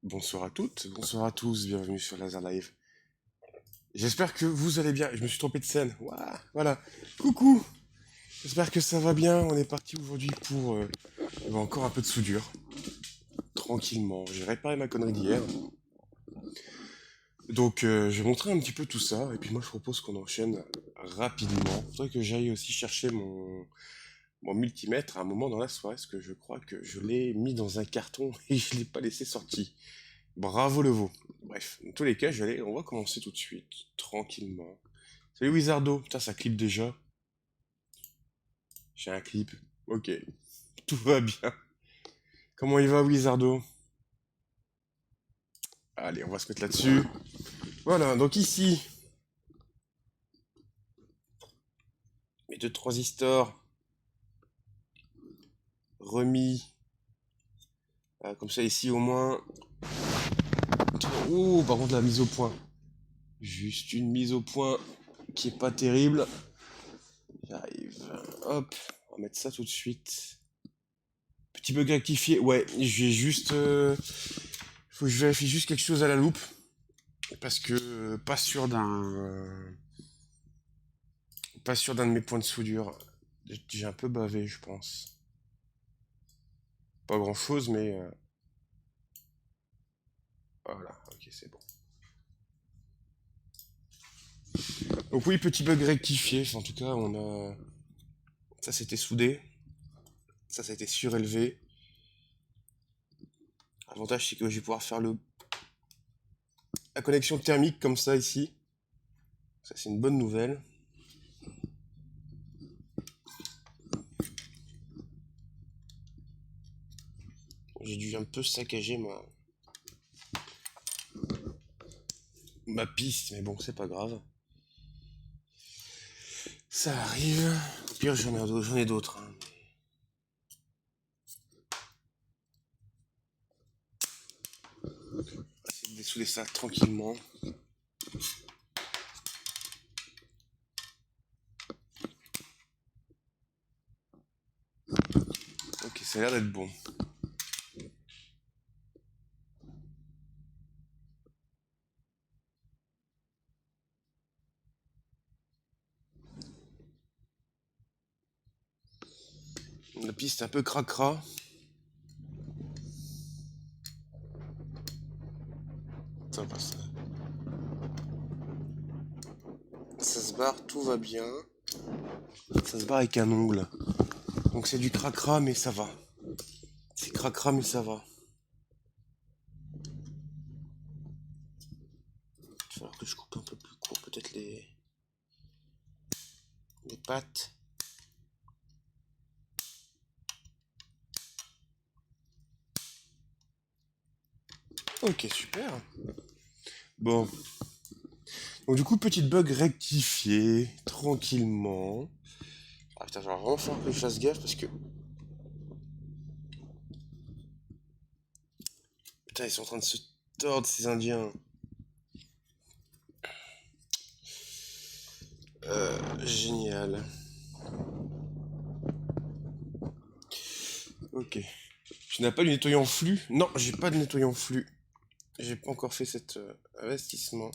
Bonsoir à toutes, bonsoir à tous, bienvenue sur Laser Live. J'espère que vous allez bien. Je me suis trompé de scène. Ouah, voilà. Coucou. J'espère que ça va bien. On est parti aujourd'hui pour encore un peu de soudure. Tranquillement. J'ai réparé ma connerie d'hier. Donc je vais montrer un petit peu tout ça. Et puis moi je propose qu'on enchaîne rapidement. Faudrait que j'aille aussi chercher mon multimètre à un moment dans la soirée. Parce que je crois que je l'ai mis dans un carton et je l'ai pas laissé sorti. Bravo le veau. Bref, dans tous les cas, on va commencer tout de suite, tranquillement. Salut Wizardo, putain ça clip déjà. J'ai un clip. Ok, tout va bien. Comment il va Wizardo? Allez, on va se mettre là-dessus. Voilà, donc ici, mes deux transistors remis. Comme ça ici au moins. Oh, par contre la mise au point. Juste une mise au point qui est pas terrible. J'arrive. Hop, on va mettre ça tout de suite. Petit bug rectifié. Ouais, je vais juste. Faut que je vérifie juste quelque chose à la loupe. Parce que pas sûr d'un de mes points de soudure. J'ai un peu bavé, je pense. Pas grand chose, mais voilà, ok, c'est bon. Donc oui, petit bug rectifié. Enfin, en tout cas, on a ça c'était soudé, ça a été surélevé. L'avantage c'est que je vais pouvoir faire la connexion thermique comme ça ici. Ça c'est une bonne nouvelle. J'ai dû un peu saccager ma piste, mais bon, c'est pas grave. Ça arrive. Au pire, j'en ai d'autres, hein. Essayer de dessouder ça tranquillement. Ok, ça a l'air d'être bon. La piste est un peu cracra. Ça passe. Ça se barre, tout va bien. Ça se barre avec un ongle. Donc c'est du cracra, mais ça va. C'est cracra, mais ça va. Il va falloir que je coupe un peu plus court, peut-être les pattes. Ok, super. Bon. Donc du coup, petite bug rectifiée, tranquillement. Ah putain, il va vraiment falloir que je fasse gaffe parce que... Putain, ils sont en train de se tordre, ces Indiens. Génial. Ok. Je n'ai pas du nettoyant flux. Non, j'ai pas de nettoyant flux. J'ai pas encore fait cet investissement.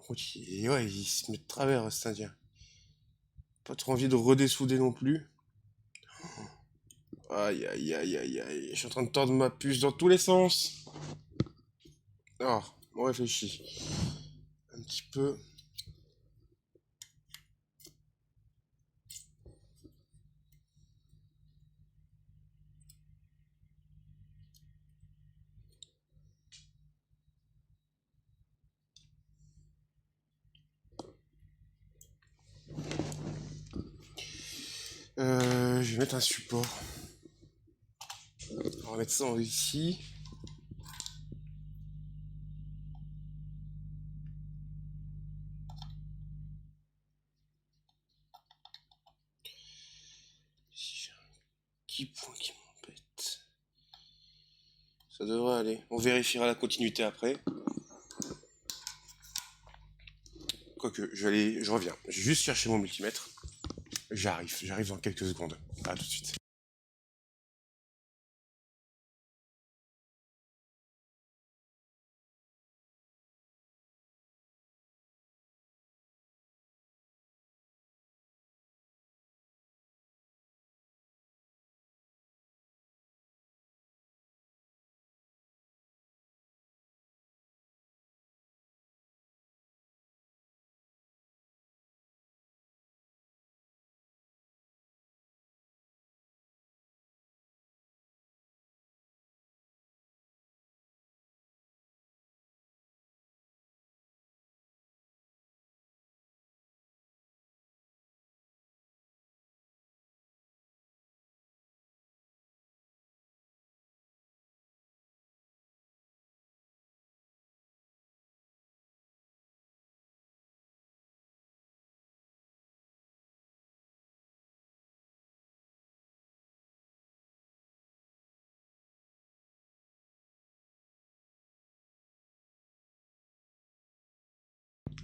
Ok, ouais, il se met de travers, cet Indien. Pas trop envie de redessouder non plus. Aïe, aïe, aïe, aïe, aïe. Je suis en train de tordre ma puce dans tous les sens. Ah, on réfléchit. Un petit peu. Je vais mettre un support. On va mettre ça ici. Ici, j'ai un petit point qui m'embête. Ça devrait aller. On vérifiera la continuité après. Quoique, je reviens. Je vais juste chercher mon multimètre. J'arrive dans quelques secondes. À tout de suite.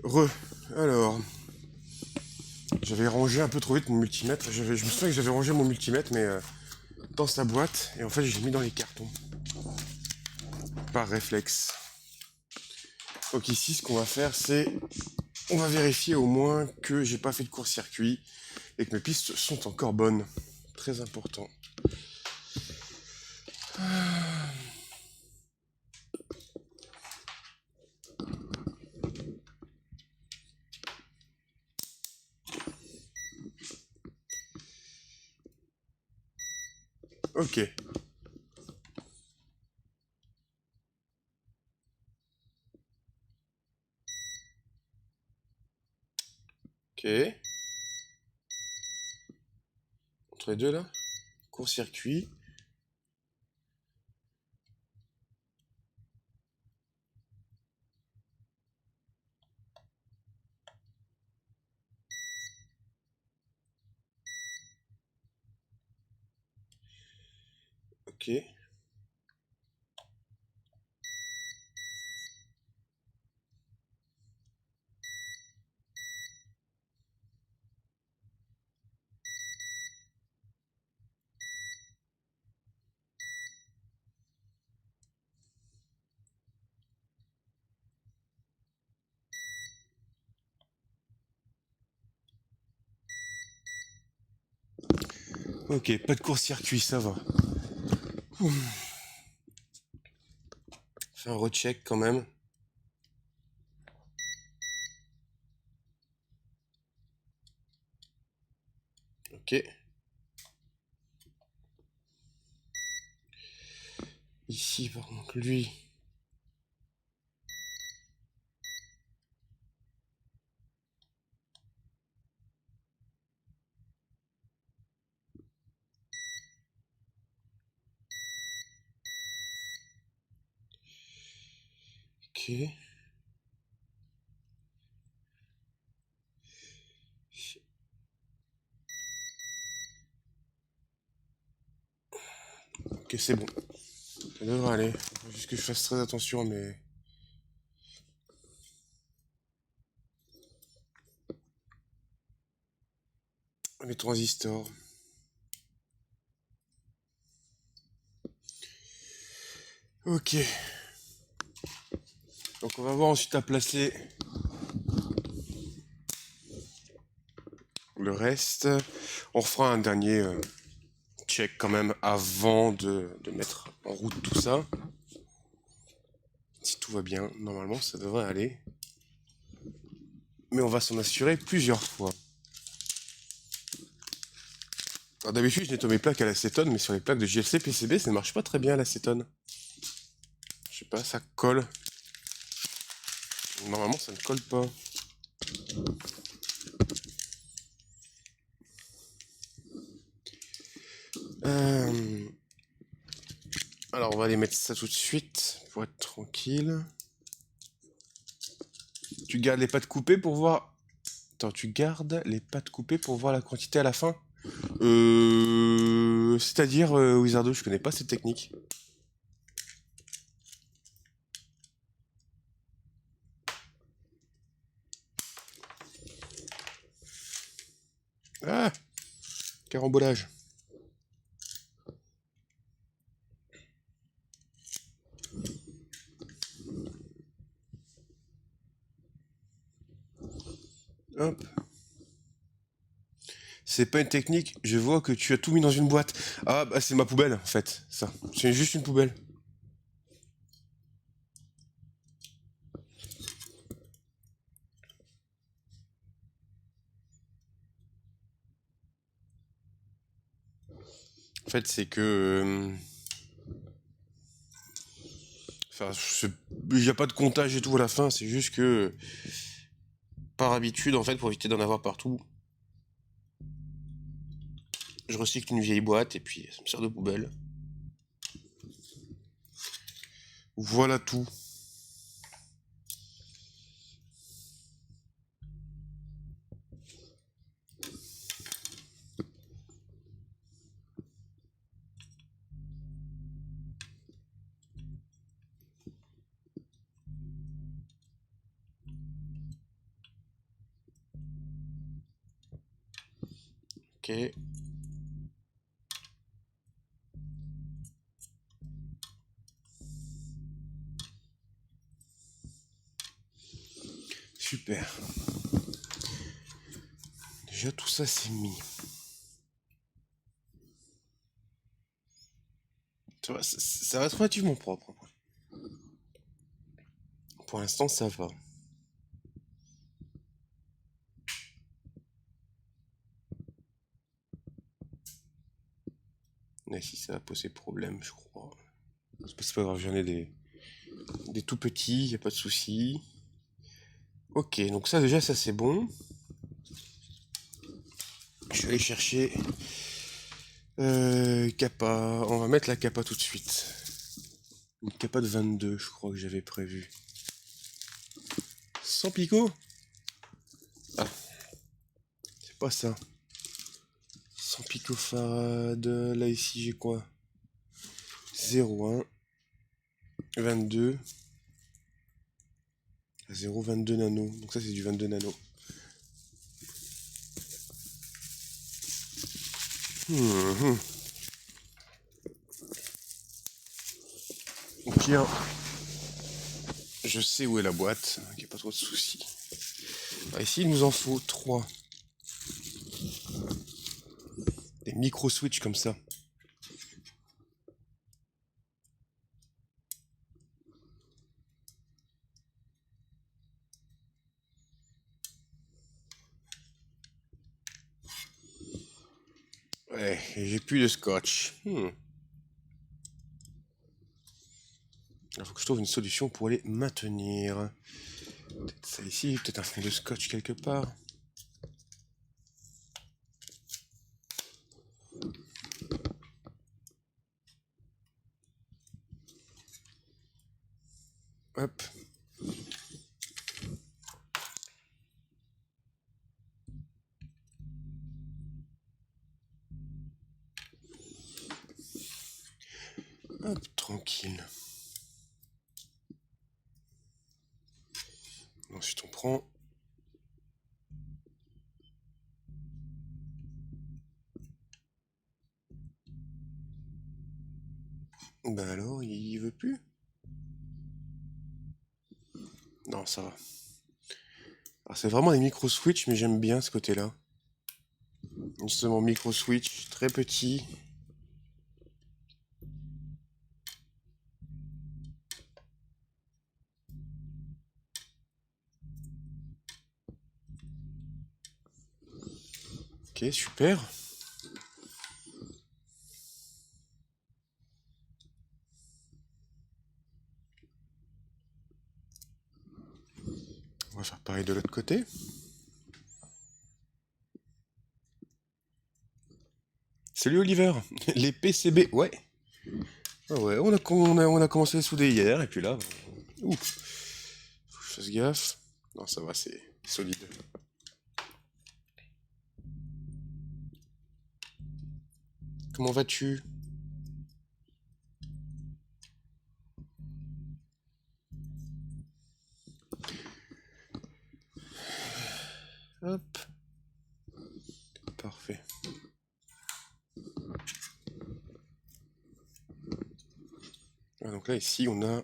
Re. Alors, j'avais rangé un peu trop vite mon multimètre. Je me souviens que j'avais rangé mon multimètre, mais dans sa boîte. Et en fait, j'ai mis dans les cartons. Par réflexe. Donc ici, ce qu'on va faire, c'est... On va vérifier au moins que j'ai pas fait de court-circuit et que mes pistes sont encore bonnes. Très important. Ok. Ok. Entre les deux là. Court-circuit. Ok. Ok, pas de court-circuit, ça va. Fais un recheck quand même. Ok. Ici, par contre, lui... Ok. Ok, c'est bon. Ça devrait aller. Faut juste que je fasse très attention à mes transistors. Ok. Donc on va voir ensuite à placer le reste. On refera un dernier check quand même avant de mettre en route tout ça. Si tout va bien, normalement ça devrait aller. Mais on va s'en assurer plusieurs fois. Alors d'habitude je nettoie mes plaques à l'acétone, mais sur les plaques de JLC PCB ça ne marche pas très bien l'acétone. Je sais pas, ça colle. Normalement ça ne colle pas. Euh, Alors on va aller mettre ça tout de suite pour être tranquille. Tu gardes les pattes coupées pour voir... Attends, tu gardes les pattes coupées pour voir la quantité à la fin. C'est-à-dire, Wizardo, je connais pas cette technique. Ah, Carambolage. Hop. C'est pas une technique, je vois que tu as tout mis dans une boîte. Ah, bah c'est ma poubelle, en fait, ça. C'est juste une poubelle. En fait, c'est que... Enfin, il n'y a pas de comptage et tout à la fin, c'est juste que... Par habitude, en fait, pour éviter d'en avoir partout, je recycle une vieille boîte et puis ça me sert de poubelle. Voilà tout. Ok. Super. Déjà tout ça c'est mis. Ça reste relativement propre. Pour l'instant ça va. Mais si ça va poser problème, je crois. C'est pas grave, j'en ai des tout petits, y a pas de souci. Ok, donc ça déjà ça c'est bon. Je vais aller chercher Kappa. On va mettre la Kappa tout de suite. Une Kappa de 22, je crois que j'avais prévu. Sans picot. Ah, c'est pas ça. Sans picofarade. Là ici j'ai quoi? 0,1. 22. 0,22 nano. Donc ça c'est du 22 nano. Tiens, je sais où est la boîte, il n'y a pas trop de soucis. Alors ici il nous en faut 3. Des micro-switch comme ça. Ouais, et j'ai plus de scotch. Il faut que je trouve une solution pour les maintenir. Peut-être ça ici, peut-être un fond de scotch quelque part. Hop. Hop, tranquille. Ensuite on prend... Bah alors, il veut plus? Non, ça va. Alors c'est vraiment des micro-switch, mais j'aime bien ce côté-là. Justement, micro-switch, très petit. Ok, super. On va faire pareil de l'autre côté. Salut Oliver. Les PCB, ouais. Ah ouais, on a commencé à souder hier, et puis là... Ouf. Faut que je fasse gaffe. Non, ça va, c'est solide. Comment vas-tu? Hop. Parfait. Ah, donc là, ici, on a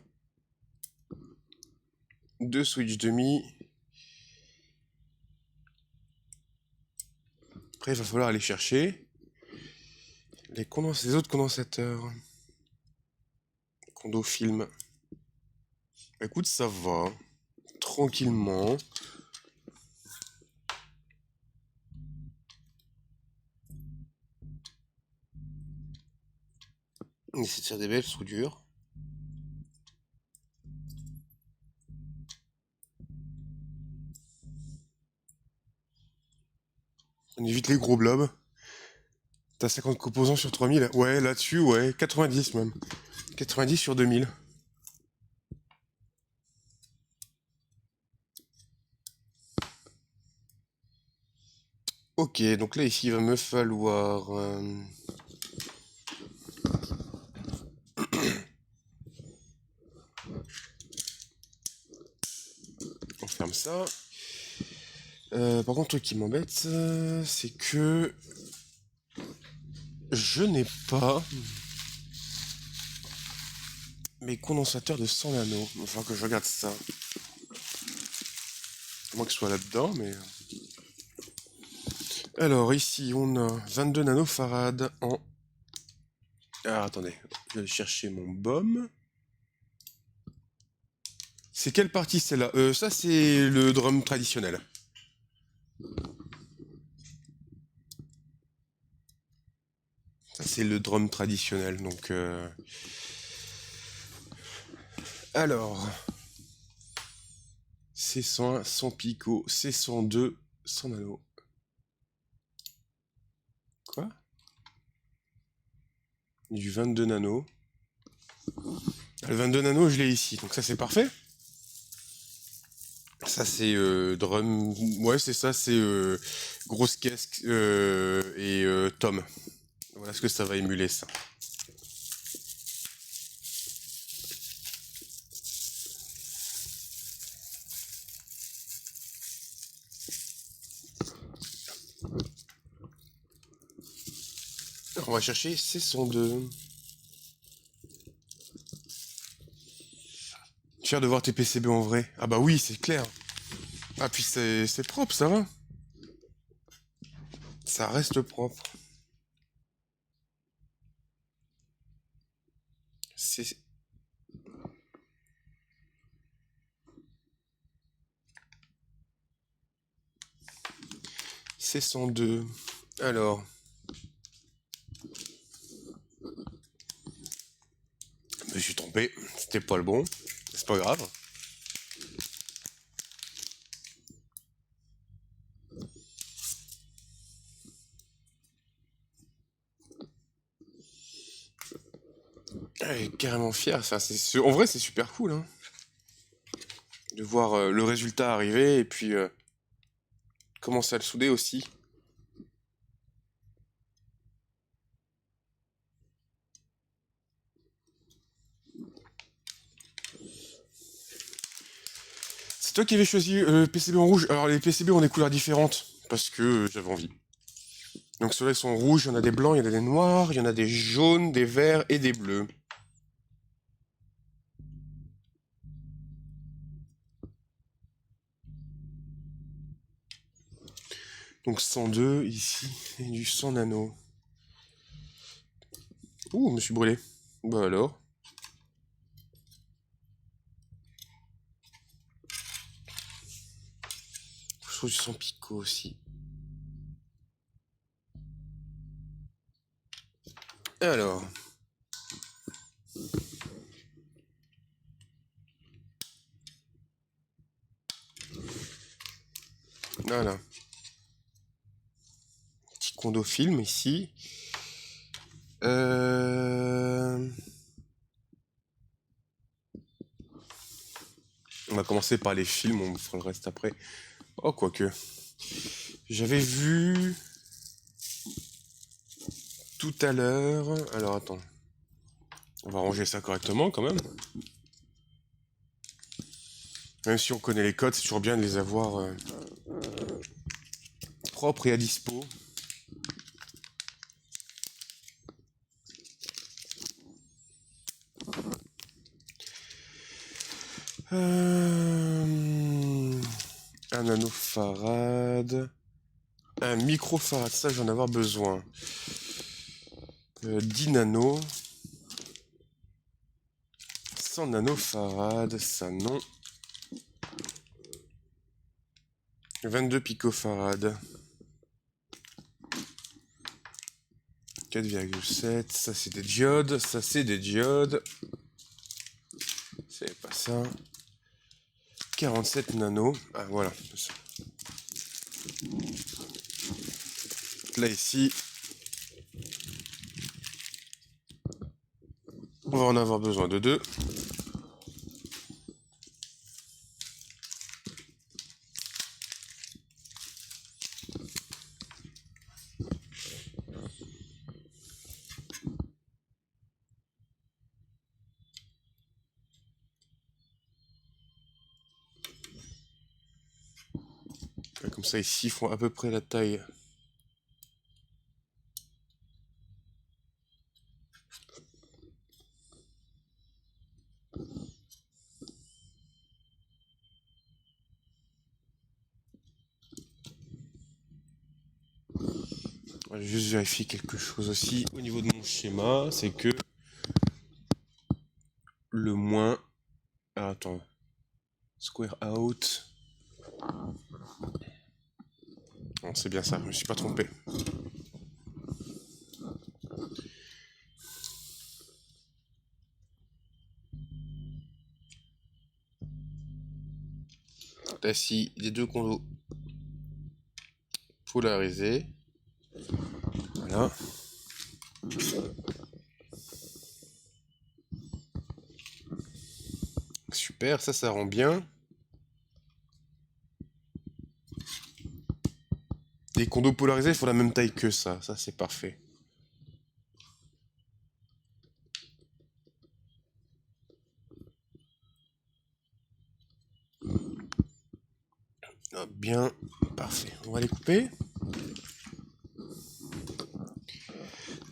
2 switch demi. Après, il va falloir aller chercher les autres condensateurs. Condofilm. Écoute, ça va. Tranquillement. On essaie de faire des belles soudures. On évite les gros blobs. T'as 50 composants sur 3000. Ouais, là-dessus, ouais. 90 même. 90 sur 2000. Ok, donc là, ici, il va me falloir... On ferme ça. Par contre, le truc qui m'embête, c'est que... Je n'ai pas... mes condensateurs de 100 nano. Il va falloir que je regarde ça. À moins que ce soit là-dedans, mais... Alors, ici, on a 22 nanofarad en... Ah, attendez. Je vais aller chercher mon BOM. C'est quelle partie, celle-là? Ça, c'est le drum traditionnel. Ça, c'est le drum traditionnel, donc... Alors... C101, 100 pico, C102, 100 nano. Quoi? Du 22 nano. Le 22 nano, je l'ai ici, donc ça c'est parfait. Ça c'est drum, ouais c'est ça, c'est grosse caisse et tom. Voilà ce que ça va émuler ça. Alors, on va chercher C102. Fier de voir tes PCB en vrai. Ah bah oui, c'est clair. Ah puis c'est propre, ça va. Ça reste propre. C'est... C102. Alors... Je me suis trompé, c'était pas le bon. C'est pas grave. Ah, il est carrément fier, ça. En vrai, c'est super cool, hein, de voir le résultat arriver et puis commencer à le souder aussi. C'est toi qui avais choisi le PCB en rouge. Alors les PCB ont des couleurs différentes parce que j'avais envie. Donc ceux-là ils sont rouges, il y en a des blancs, il y en a des noirs, il y en a des jaunes, des verts et des bleus. Donc 102 ici et du 100 nano. Ouh, je me suis brûlé. Bah alors. Je trouve du 100 pico aussi. Alors. Voilà. Petit condofilm ici. On va commencer par les films, on fera le reste après. Oh, quoique. J'avais vu tout à l'heure... Alors, attends. On va ranger ça correctement, quand même. Même si on connaît les codes, c'est toujours bien de les avoir propres et à dispo. Un nanofarad. Un microfarad, ça je vais en avoir besoin. 10 nanos. 100 nanofarad, ça non. 22 picofarad. 4,7. Ça c'est des diodes. Ça c'est des diodes. C'est pas ça. 47 nanos. Ah voilà. Ça. Là ici. On va en avoir besoin de 2. Comme ça ici, ils font à peu près la taille. Je vais juste vérifier quelque chose aussi au niveau de mon schéma, c'est que le moins... Ah, attends. Square out. Non, c'est bien ça, je me suis pas trompé. Là, ici, les deux condos polarisés. Voilà. Super, ça rend bien. Les condos polarisés font la même taille que ça c'est parfait. Ah, bien, parfait. On va les couper.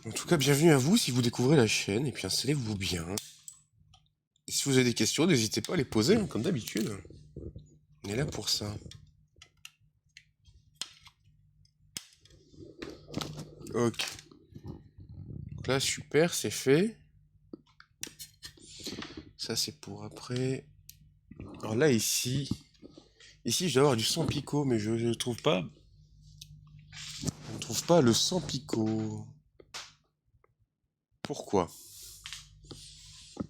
En tout cas, bienvenue à vous si vous découvrez la chaîne, et puis installez-vous bien. Et si vous avez des questions, n'hésitez pas à les poser, hein, comme d'habitude. On est là pour ça. Ok. Donc là, super, c'est fait. Ça, c'est pour après. Alors là, ici, je dois avoir du 100 picot, mais je ne trouve pas. Je ne trouve pas le 100 picot. Pourquoi?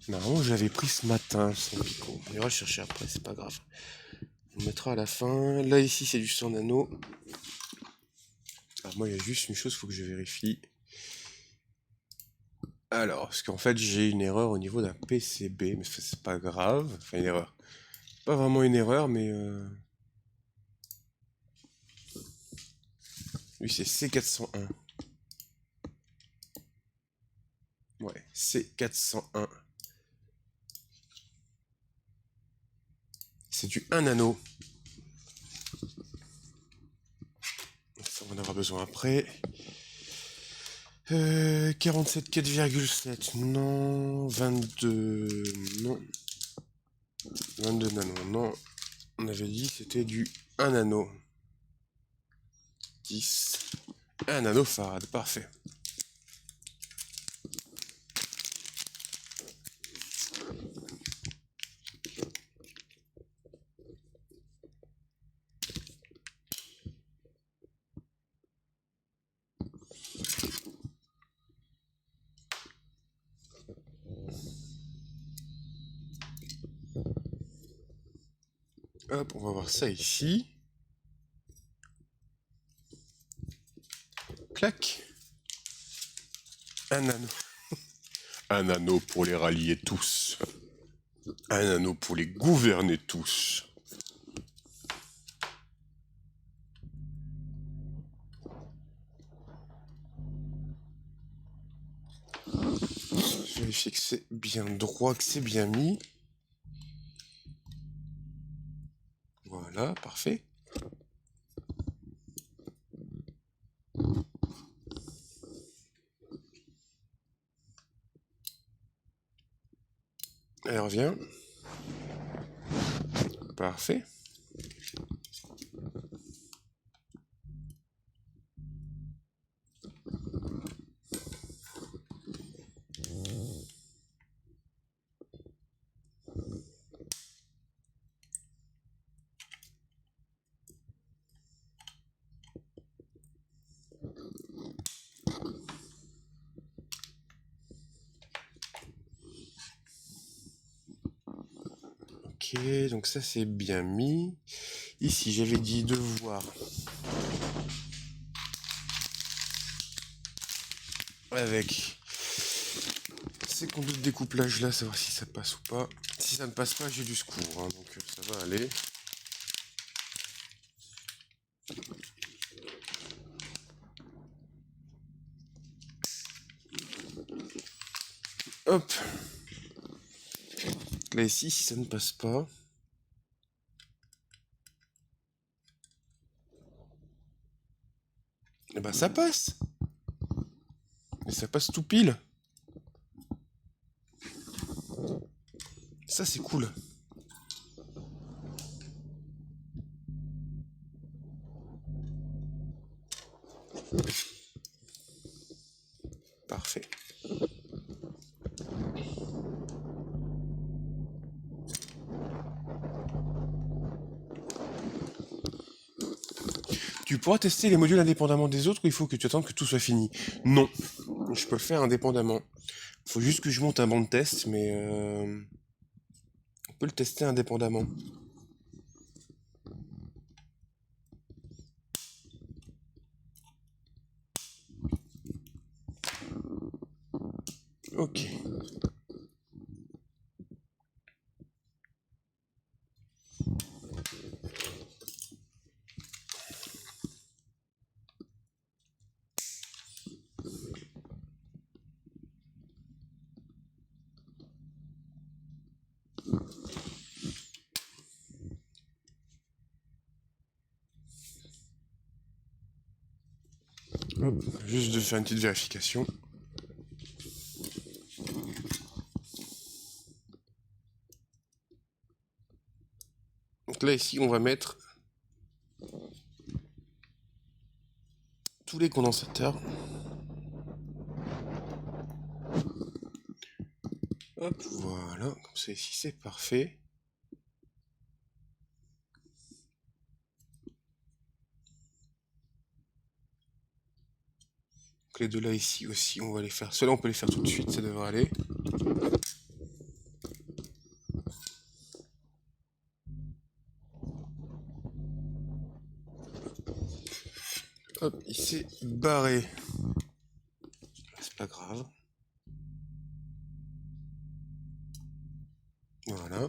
Normalement, je l'avais pris ce matin, 100 picot. On ira le chercher après, c'est pas grave. On le mettra à la fin. Là, ici, c'est du 100 nano. Alors moi, il y a juste une chose, il faut que je vérifie. Alors, parce qu'en fait, j'ai une erreur au niveau d'un PCB, mais c'est pas grave. Enfin, une erreur. Pas vraiment une erreur, mais... Lui, c'est C401. Ouais, C401. C'est du 1 nano. Ça, on va en avoir besoin après. 47 4,7. Non. 22. Non. 22 nano. Non. On avait dit c'était du 1 nano. 10. 1 nanofarad. Parfait. Hop, on va voir ça ici. Clac. Un anneau. Un anneau pour les rallier tous. Un anneau pour les gouverner tous. Je vérifie que c'est bien droit, que c'est bien mis. Voilà, parfait. Elle revient. Parfait. Ok, donc ça c'est bien mis. Ici, j'avais dit de voir avec ces conduits de découplage là, savoir si ça passe ou pas. Si ça ne passe pas, j'ai du secours, hein, donc ça va aller. Hop. Là ici, si ça ne passe pas, eh ben ça passe. Et ça passe tout pile. Ça c'est cool. Parfait. Tu pourras tester les modules indépendamment des autres ou il faut que tu attendes que tout soit fini? Non, je peux le faire indépendamment. Faut juste que je monte un banc de test, mais on peut le tester indépendamment. Ok. Hop, juste de faire une petite vérification. Donc là ici on va mettre tous les condensateurs. Hop, voilà, comme ça ici c'est parfait. Donc les deux là ici aussi, on va les faire. Ceux-là on peut les faire tout de suite, ça devrait aller. Hop, il s'est barré. C'est pas grave. Voilà.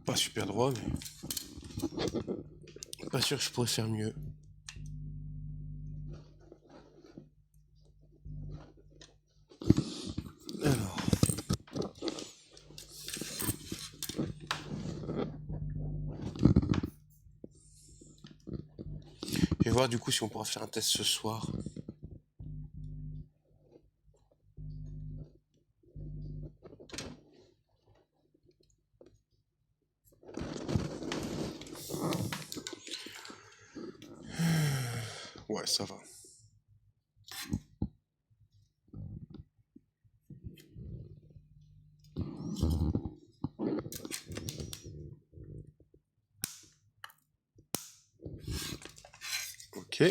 Pas super droit, mais pas sûr que je pourrais faire mieux. Alors. Je vais voir du coup si on pourra faire un test ce soir. Ouais, ça va. Ok.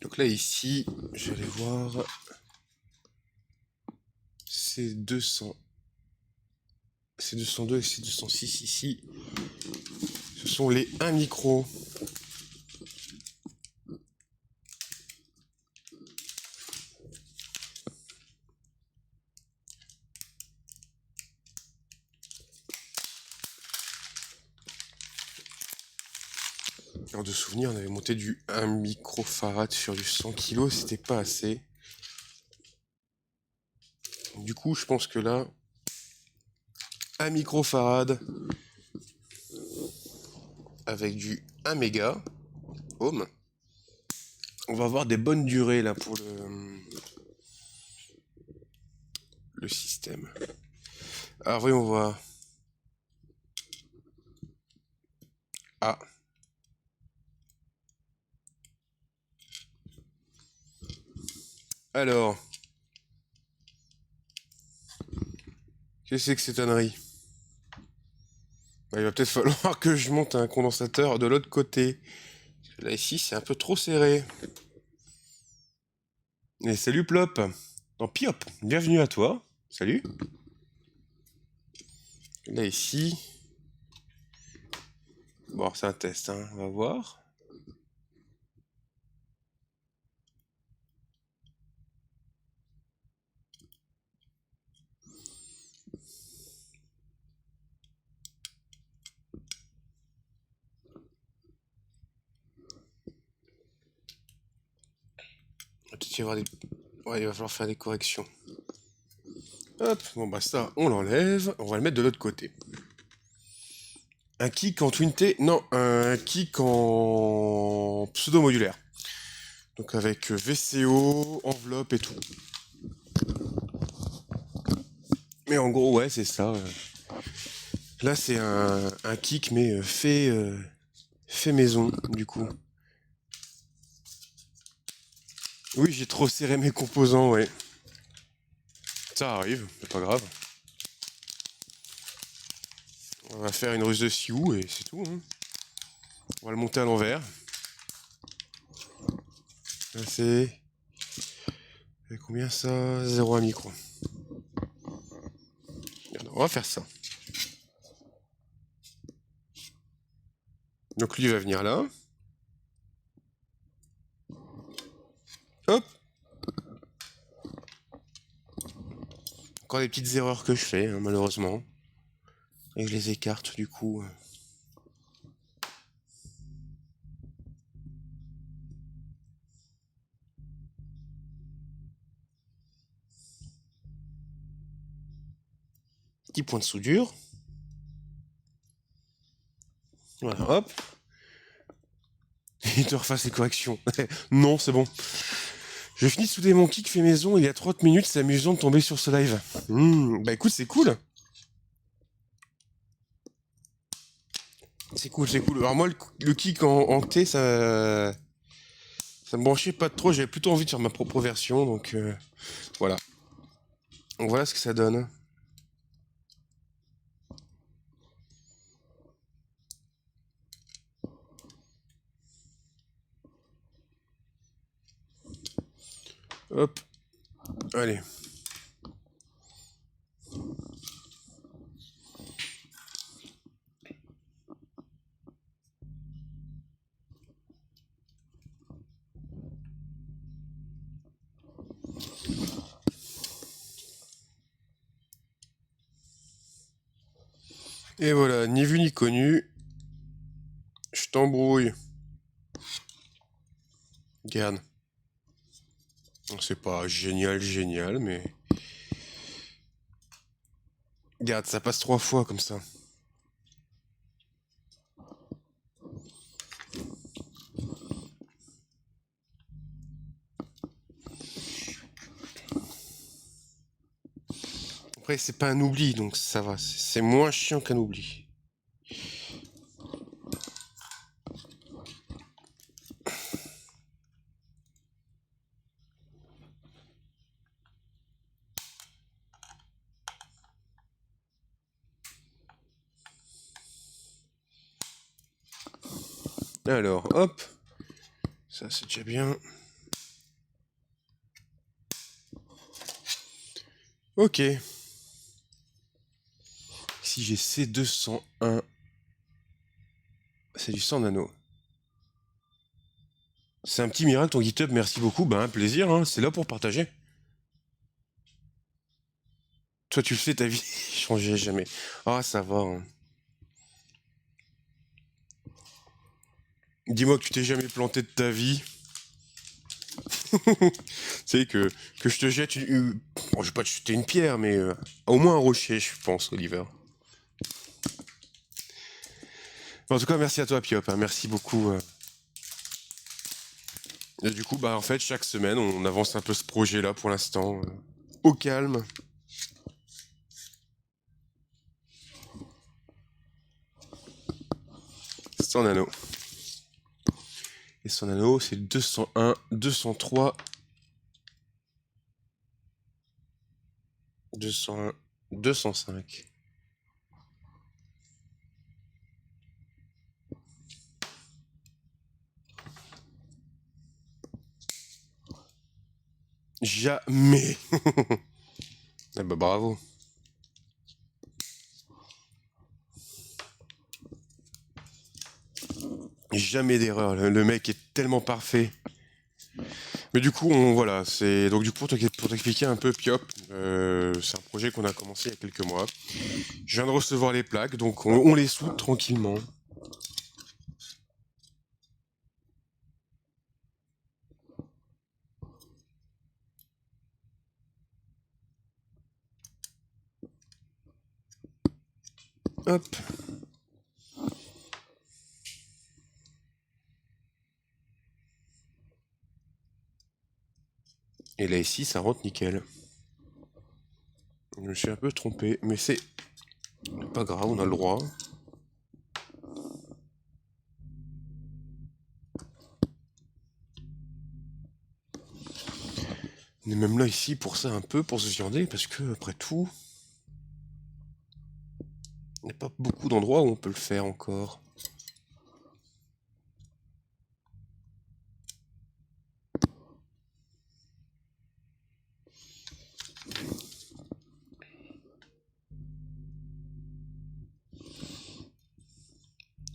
Donc là ici, je vais aller voir. C'est 200. C'est 202 et c'est 206 ici. Ce sont les 1 micro. Alors de souvenir, on avait monté du 1 microfarad sur du 100 kg, c'était pas assez. Du coup, je pense que là, 1 microfarad avec du 1 méga ohm. On va avoir des bonnes durées là pour le système. Alors voyons voir. Ah. Alors. Qu'est-ce que c'est que cette ânerie? Il va peut-être falloir que je monte un condensateur de l'autre côté. Parce que là ici c'est un peu trop serré. Et salut Plop. Non, Piop, bienvenue à toi. Salut. Là ici. Bon, c'est un test, hein. On va voir. Peut-être y avoir des... Ouais, il va falloir faire des corrections. Hop, bon bah ça, on l'enlève. On va le mettre de l'autre côté. Un kick en twin T? Non, un kick en pseudo-modulaire. Donc avec VCO, enveloppe et tout. Mais en gros, ouais, c'est ça. Là, c'est un kick, mais fait maison, du coup. Oui, j'ai trop serré mes composants, ouais. Ça arrive, c'est pas grave. On va faire une ruse de Sioux et c'est tout, hein. On va le monter à l'envers. C'est combien ça? 0,1 micro. On va faire ça. Donc lui il va venir là. Hop. Encore des petites erreurs que je fais, hein, malheureusement. Et je les écarte du coup. Petit point de soudure. Voilà, hop. Il te refasse les corrections. Non, c'est bon. J'ai fini de souder mon kick fait maison il y a 30 minutes, c'est amusant de tomber sur ce live. Bah écoute, c'est cool. C'est cool, c'est cool. Alors moi, le kick en T, ça me branchait pas trop. J'avais plutôt envie de faire ma propre version, donc voilà. Donc voilà ce que ça donne. Hop. Allez. Et voilà, ni vu ni connu. Je t'embrouille. Regarde. C'est pas génial, génial, mais... Regarde, ça passe 3 fois comme ça. Après, c'est pas un oubli, donc ça va. C'est moins chiant qu'un oubli. Alors, hop. Ça, c'est déjà bien. Ok. Si j'ai C201, c'est du 100 nano. C'est un petit miracle ton GitHub, merci beaucoup. Ben, un plaisir, hein. C'est là pour partager. Toi, tu le sais, ta vie, changeait jamais. Ah, ça va, hein. Dis-moi que tu t'es jamais planté de ta vie. Tu sais, que je te jette une... Bon, je vais pas te jeter une pierre, mais au moins un rocher, je pense, Oliver. En tout cas, merci à toi, Piop, hein, merci beaucoup. Et du coup, bah, en fait, chaque semaine, on avance un peu ce projet-là pour l'instant, au calme. C'est en anneau. Et son anneau, c'est 201, 203, 201, 205. Jamais. Eh bah bravo. Jamais d'erreur. Le mec est tellement parfait. Mais du coup, voilà, c'est donc du coup pour t'expliquer un peu Piop, c'est un projet qu'on a commencé il y a quelques mois. Je viens de recevoir les plaques, donc on les soude tranquillement. Hop. Et là ici, ça rentre nickel. Je me suis un peu trompé, mais c'est pas grave, on a le droit. On est même là ici pour ça un peu, pour se viander, parce que après tout, il n'y a pas beaucoup d'endroits où on peut le faire encore.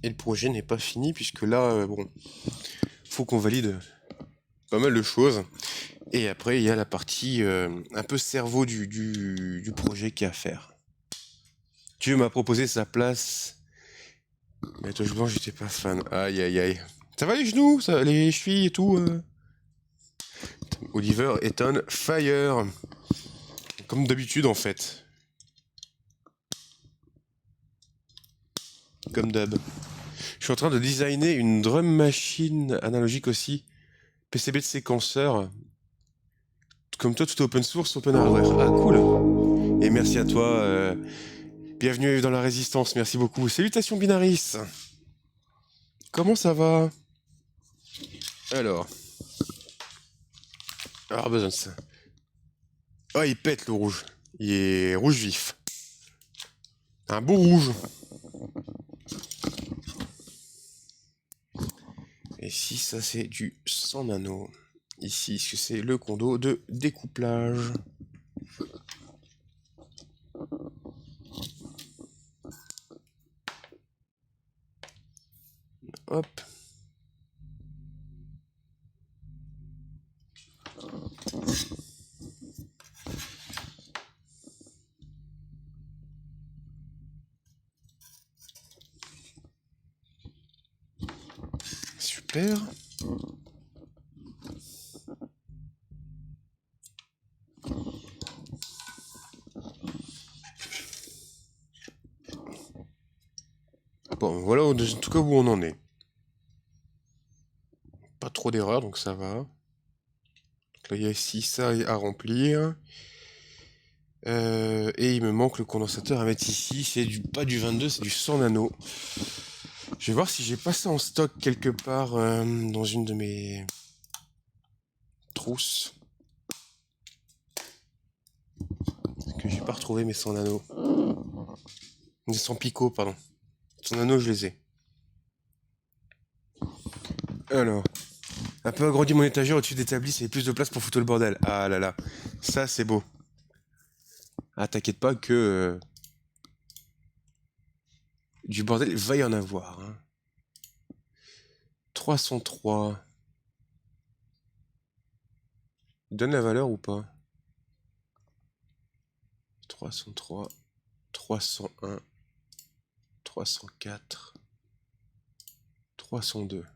Et le projet n'est pas fini, puisque là, bon, faut qu'on valide pas mal de choses. Et après, il y a la partie un peu cerveau du projet qu'il y a à faire. Dieu m'a proposé sa place. Mais toi, je pense j'étais pas fan. Aïe, aïe, aïe. Ça va les genoux, ça, les chevilles et tout Oliver est on fire. Comme d'habitude, en fait. Comme d'hab. Je suis en train de designer une drum machine analogique aussi. PCB de séquenceur. Comme toi, tout est open source, open hardware. Ah, cool. Et merci à toi. Bienvenue dans la résistance, merci beaucoup. Salutations Binaris. Comment ça va? Alors. Besoin de ça. Oh, il pète le rouge. Il est rouge vif. Un beau rouge. Et si ça c'est du 100 nano. Ici, c'est le condo de découplage. Hop. Super. Bon, voilà en tout cas où on en est. Pas trop d'erreurs, donc ça va. Donc là, il y a ici ça à remplir. Et il me manque le condensateur à mettre ici. C'est pas du 22, c'est du 100 nano. Je vais voir si j'ai pas ça en stock quelque part dans une de mes trousses. Parce que j'ai pas retrouvé mes 100 nano. Mes 100 picots, pardon. 100 nano, je les ai. Alors. Un peu agrandi mon étagère au-dessus d'établi, c'est plus de place pour foutre le bordel. Ah là là. Ça, c'est beau. Ah, t'inquiète pas que... du bordel, il va y en avoir. Hein. 303. Il donne la valeur ou pas? 303. 301. 304. 302. Donc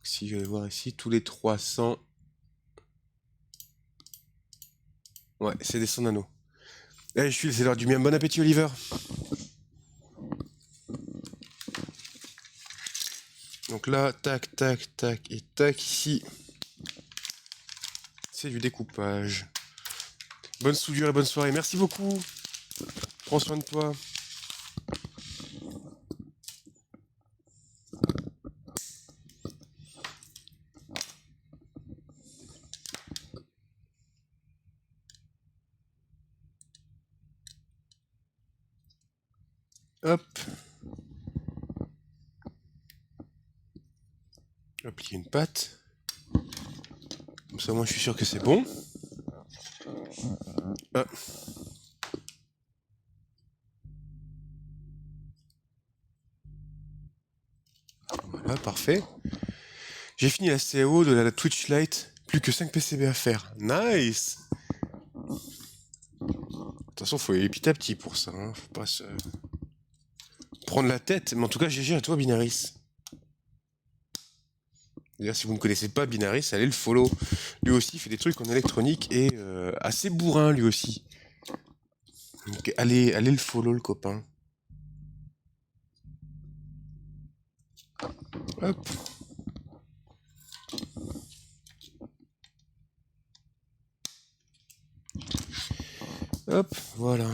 si je vais voir ici, tous les 300... Ouais, c'est des 100 nano. Allez, je file, c'est l'heure du mien. Bon appétit, Oliver. Donc là, tac, tac, tac et tac, ici, c'est du découpage. Bonne soudure et bonne soirée. Merci beaucoup. Prends soin de toi. Hop. Appliquer une pâte. Comme ça, moi, je suis sûr que c'est bon. Ah. Voilà, parfait. J'ai fini la CAO de la Twitch Lite. Plus que 5 PCB à faire. Nice. De toute façon, faut y aller petit à petit pour ça. Hein. Faut pas se prendre la tête. Mais en tout cas, GG à toi, Binaris. D'ailleurs, si vous ne connaissez pas Binaris, allez le follow. Lui aussi, il fait des trucs en électronique et assez bourrin, lui aussi. Donc, allez le follow, le copain. Hop. Hop, voilà.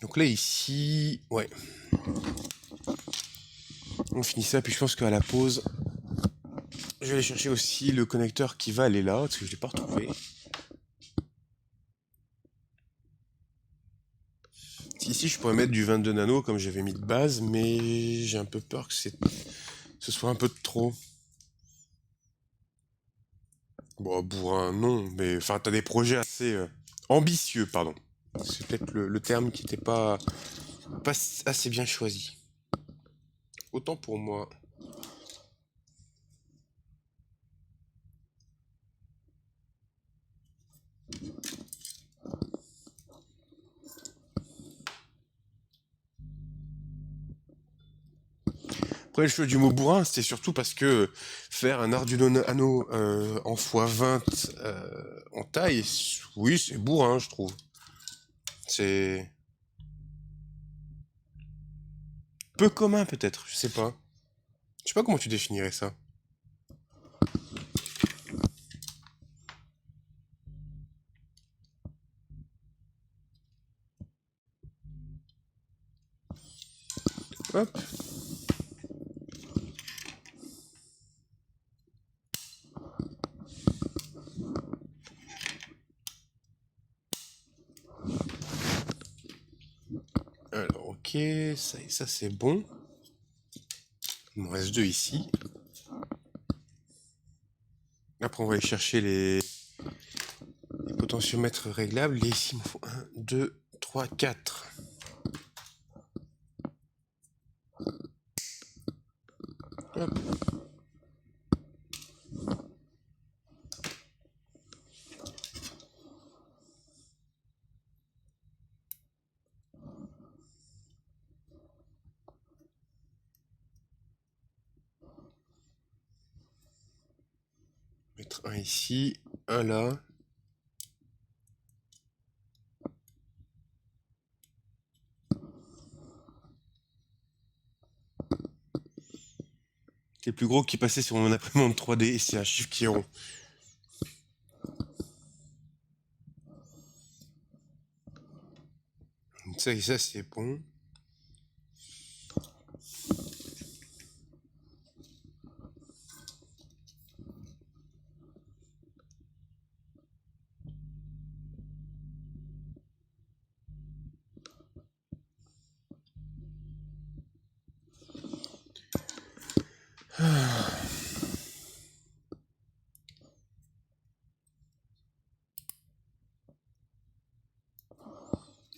Donc là, ici, ouais. On finit ça, puis je pense qu'à la pause, je vais aller chercher aussi le connecteur qui va aller là, parce que je ne l'ai pas retrouvé. Ici, je pourrais mettre du 22 nano comme j'avais mis de base, mais j'ai un peu peur que ce soit un peu de trop. Bon, bourrin, non, mais enfin, t'as des projets assez ambitieux, pardon. C'est peut-être le terme qui n'était pas assez bien choisi. Autant pour moi. Après, le choix du mot bourrin, c'était surtout parce que faire un Arduino Nano en x20 en taille, oui, c'est bourrin, je trouve. C'est peu commun, peut-être, je sais pas. Je sais pas comment tu définirais ça. Hop. Alors, ok, ça c'est bon. Il m'en reste deux ici. Après, on va aller chercher les potentiomètres réglables. Et ici, il me faut 1, 2, 3, 4. Hop. Mettre un ici, un là. C'est le plus gros qui passait sur mon imprimante 3D et c'est un chiffre qui est rond. Ça c'est bon.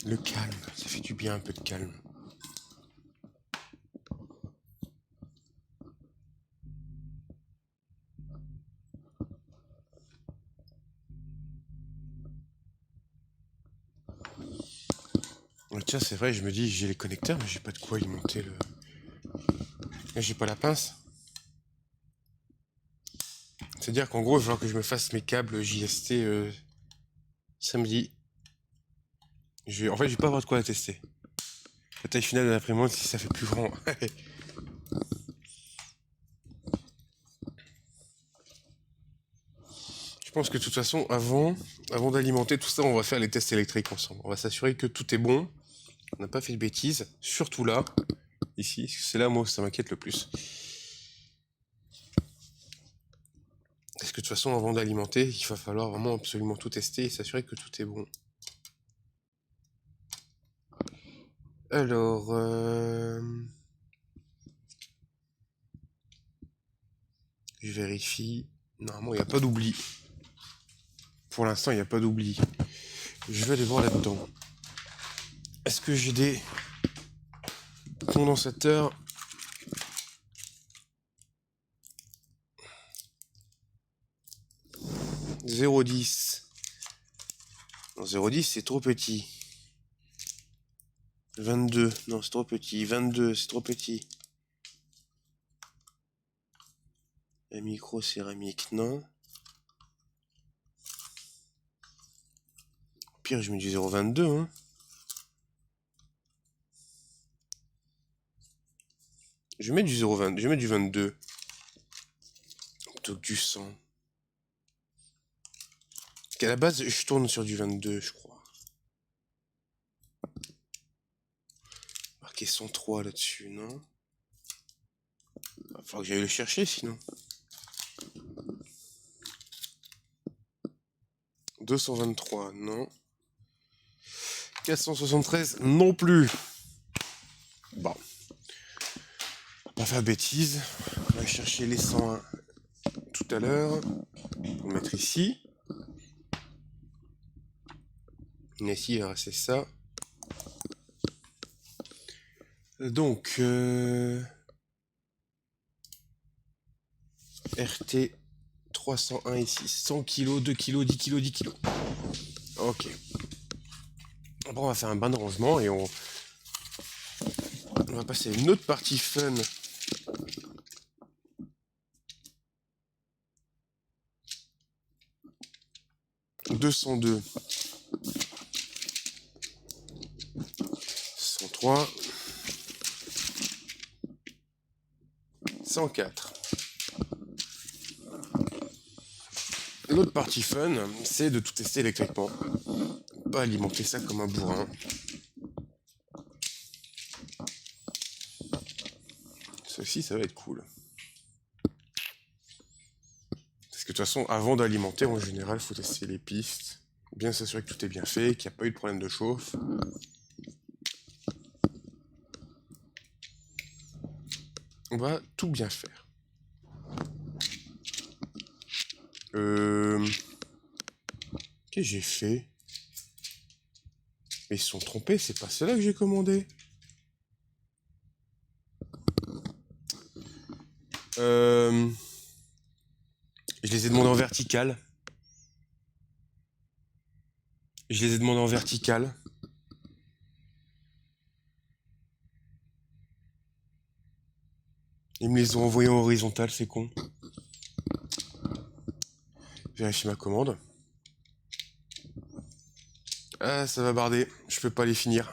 Le calme, ça fait du bien un peu de calme. Tiens, c'est vrai, je me dis, j'ai les connecteurs, mais j'ai pas de quoi alimenter le... Là, j'ai pas la pince. C'est-à-dire qu'en gros, il va falloir que je me fasse mes câbles JST samedi. En fait, je vais pas avoir de quoi la tester. La taille finale de l'imprimante, si ça fait plus grand. Je pense que de toute façon, avant d'alimenter tout ça, on va faire les tests électriques ensemble. On va s'assurer que tout est bon. On n'a pas fait de bêtises. Surtout là, ici. C'est là, moi, ça m'inquiète le plus. Parce que de toute façon, avant d'alimenter, il va falloir vraiment absolument tout tester et s'assurer que tout est bon. Alors, je vérifie. Normalement, il n'y a pas d'oubli. Pour l'instant, il n'y a pas d'oubli. Je vais aller voir là-dedans. Est-ce que j'ai des condensateurs? « 0,10. Non, 0,10 c'est trop petit. 22, non c'est trop petit. 22, c'est trop petit. La micro-céramique, non. Au pire, je mets du 0,22, hein. Je mets du 0,20, je mets du 22. Plutôt que du 100. Parce qu'à la base, je tourne sur du 22, je crois. Marqué 103 là-dessus, non? Il va falloir que j'aille le chercher, sinon. 223, non. 473, non plus. Bon. On va pas faire de bêtises. On va chercher les 101 tout à l'heure. On va mettre ici. Ici, il va rester ça. Donc, RT 301 ici. 100 kg, 2 kg, 10 kg, 10 kg. Ok. Après, on va faire un bain de rangement et on va passer à une autre partie fun. « 202. 103. 104. L'autre partie fun, c'est de tout tester électriquement. Pas alimenter ça comme un bourrin. Ceci, ça va être cool. Parce que de toute façon, avant d'alimenter, en général, il faut tester les pistes. Bien s'assurer que tout est bien fait, qu'il n'y a pas eu de problème de chauffe. On va tout bien faire. Qu'est-ce que j'ai fait? Mais ils se sont trompés, c'est pas celle-là que j'ai commandé. Je les ai demandés en vertical. Je les ai demandés en vertical. Ils me les ont envoyés en horizontal, c'est con. Vérifie ma commande. Ah, ça va barder. Je peux pas les finir.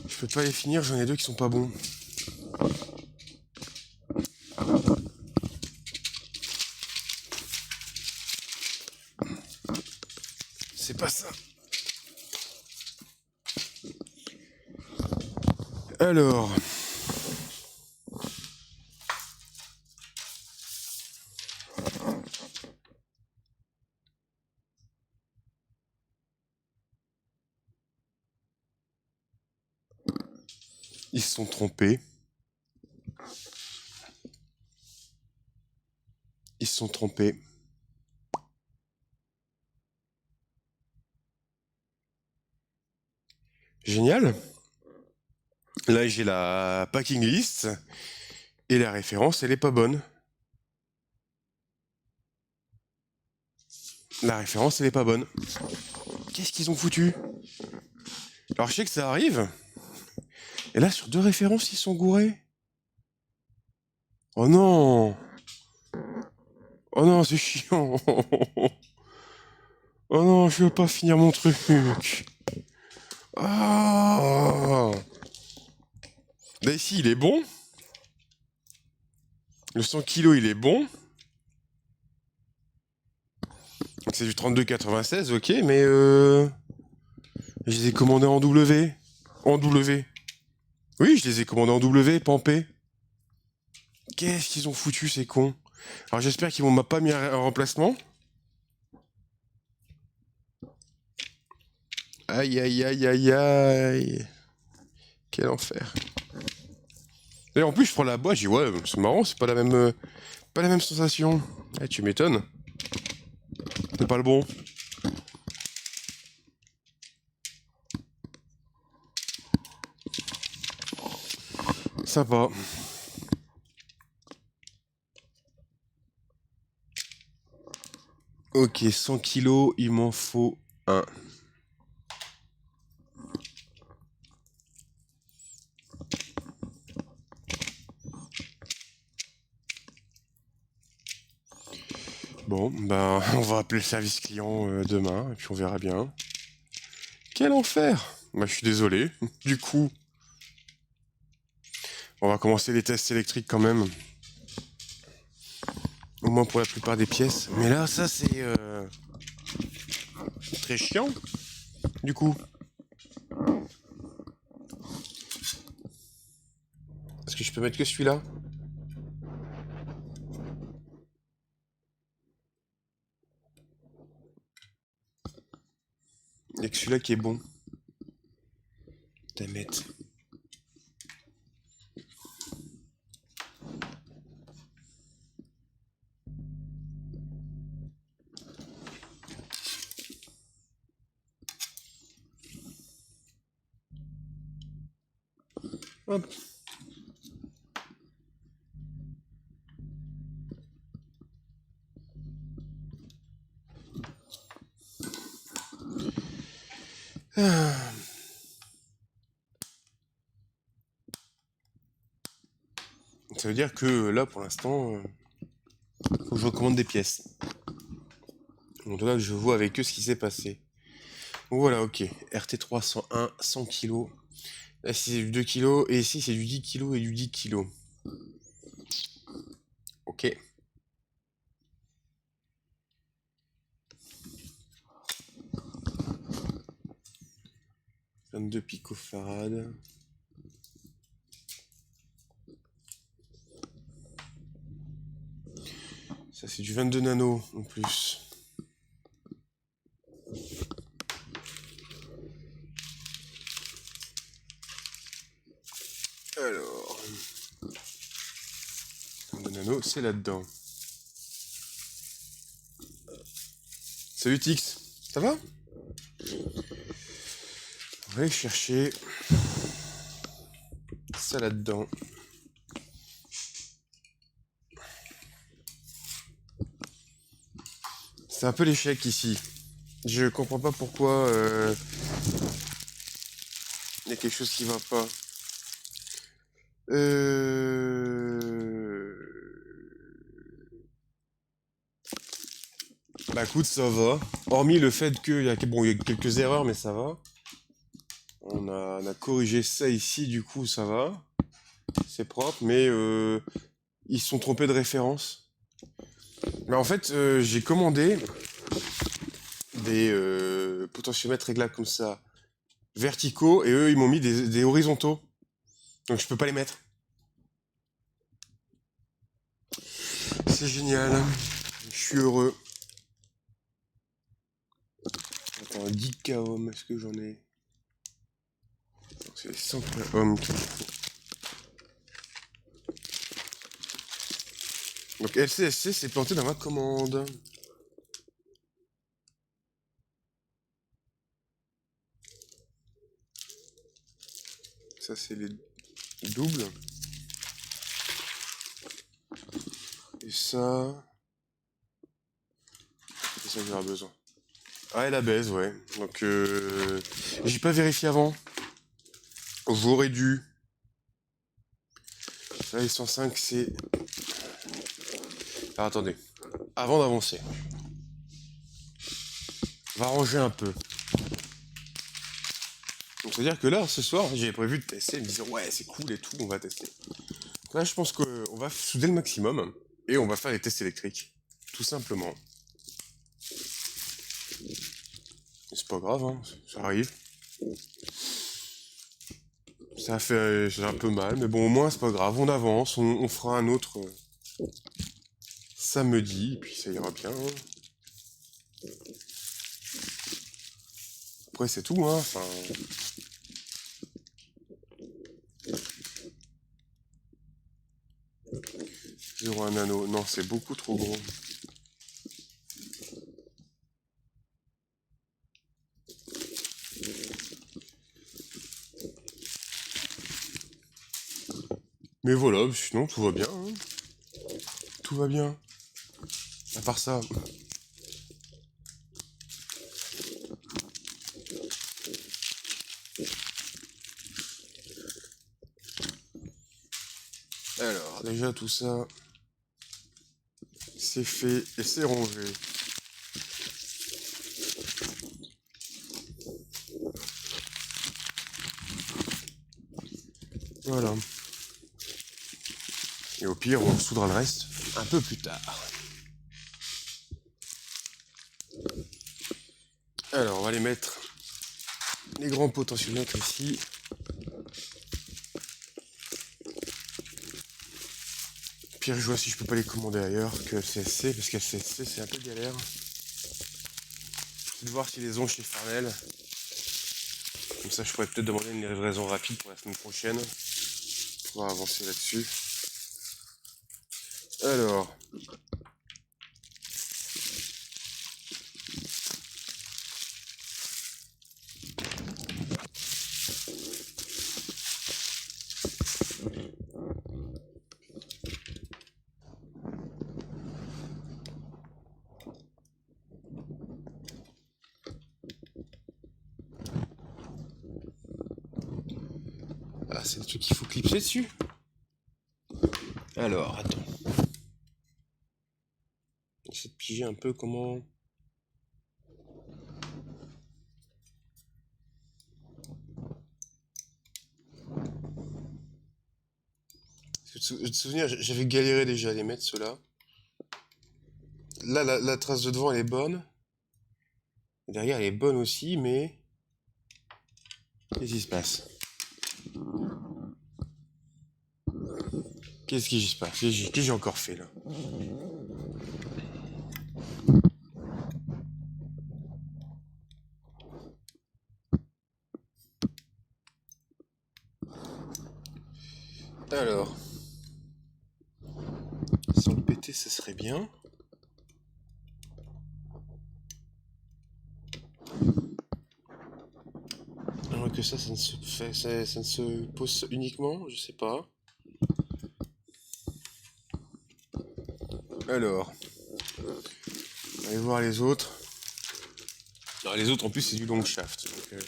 Je peux pas les finir, j'en ai deux qui sont pas bons. C'est pas ça. Alors. Ils se sont trompés. Ils se sont trompés. Génial. Là, j'ai la packing list. Et la référence, elle est pas bonne. La référence, elle est pas bonne. Qu'est-ce qu'ils ont foutu? Alors, je sais que ça arrive. Et là, sur deux références, ils sont gourés. Oh non! Oh non, c'est chiant! Oh non, je veux pas finir mon truc. Ah. Là, ici, il est bon. Le 100 kilos, il est bon. C'est du 32,96, ok, mais je les ai commandés en W. En W. Oui, je les ai commandés en W, pas en P. Qu'est-ce qu'ils ont foutu, ces cons? Alors j'espère qu'ils m'ont pas mis un remplacement. Aïe, aïe, aïe, aïe, aïe. Quel enfer. Et en plus, je prends la boîte, je dis, ouais, c'est marrant, c'est pas la même sensation. Eh, tu m'étonnes. C'est pas le bon. Sympa. Ok, 100 kilos, il m'en faut un. Bon, ben, on va appeler le service client demain, et puis on verra bien. Quel enfer! Bah, je suis désolé. Du coup, on va commencer les tests électriques quand même. Au moins pour la plupart des pièces. Mais là, ça, c'est très chiant. Du coup. Est-ce que je peux mettre que celui-là? Il n'y a que celui-là qui est bon. Tamet. Hop. Ah. Ça veut dire que là, pour l'instant, faut que je recommande des pièces. Donc là, je vois avec eux ce qui s'est passé. Donc voilà, ok. RT301, 100 kg. Là, ici, c'est du 2 kg. Et ici, c'est du 10 kg et du 10 kg. Ok. 22 picofarad. Ça, c'est du 22 nano en plus. Alors. 22 nano, c'est là-dedans. Salut Tix. Ça va? On va aller chercher ça là-dedans. C'est un peu l'échec ici. Je comprends pas pourquoi il y a quelque chose qui va pas. Bah écoute, ça va. Hormis le fait qu'il y a, bon, il y a quelques erreurs, mais ça va. On a corrigé ça ici, du coup, ça va. C'est propre, mais ils se sont trompés de référence. Mais en fait, j'ai commandé des potentiomètres réglables comme ça, verticaux, et eux, ils m'ont mis des horizontaux. Donc je peux pas les mettre. C'est génial. Je suis heureux. Attends, 10K ohm, est-ce que j'en ai? C'est 100K ohm qu'il me faut. Donc LCSC s'est planté dans ma commande. Ça, c'est les doubles. Et ça... C'est ça que j'aurai besoin. Ah, et la baise, ouais. Donc, j'ai pas vérifié avant. J'aurais dû. Là, les 105, c'est... Alors, attendez. Avant d'avancer. On va ranger un peu. Donc c'est-à-dire que là, ce soir, j'avais prévu de tester, me dire ouais, c'est cool et tout, on va tester. Donc là, je pense qu'on va souder le maximum et on va faire les tests électriques. Tout simplement. C'est pas grave, hein, ça arrive. Ça fait un peu mal, mais bon, au moins, c'est pas grave, on avance, on fera un autre samedi, et puis ça ira bien. Hein. Après, c'est tout, hein, enfin... 0,1 nano, non, c'est beaucoup trop gros. Mais voilà, sinon, tout va bien, hein. Tout va bien. À part ça... Alors, déjà, tout ça... C'est fait et c'est rangé. Voilà. Et au pire, on soudra le reste un peu plus tard. Alors, on va les mettre les grands potentiomètres ici. Pire, je vois si je peux pas les commander ailleurs que LCSC, parce qu'LCSC c'est un peu galère. Je vais voir s'ils les ont chez Farnell. Comme ça, je pourrais peut-être demander une livraison rapide pour la semaine prochaine. On va avancer là-dessus. Alors. Ah, c'est le truc qu'il faut clipser dessus. Alors, attends. J'essaie de piger un peu comment... Je te souviens, j'avais galéré déjà à les mettre ceux-là. Là, la trace de devant, elle est bonne. Et derrière, elle est bonne aussi, mais... Qu'est-ce qui se passe? Qu'est-ce qui se passe? Qu'est-ce que j'ai encore fait, là? Alors... Sans le péter, ça serait bien. Alors que ça ne se fait... Ça ne se pose uniquement, je sais pas. Alors... On va aller voir les autres. Alors, les autres, en plus, c'est du long shaft. Donc,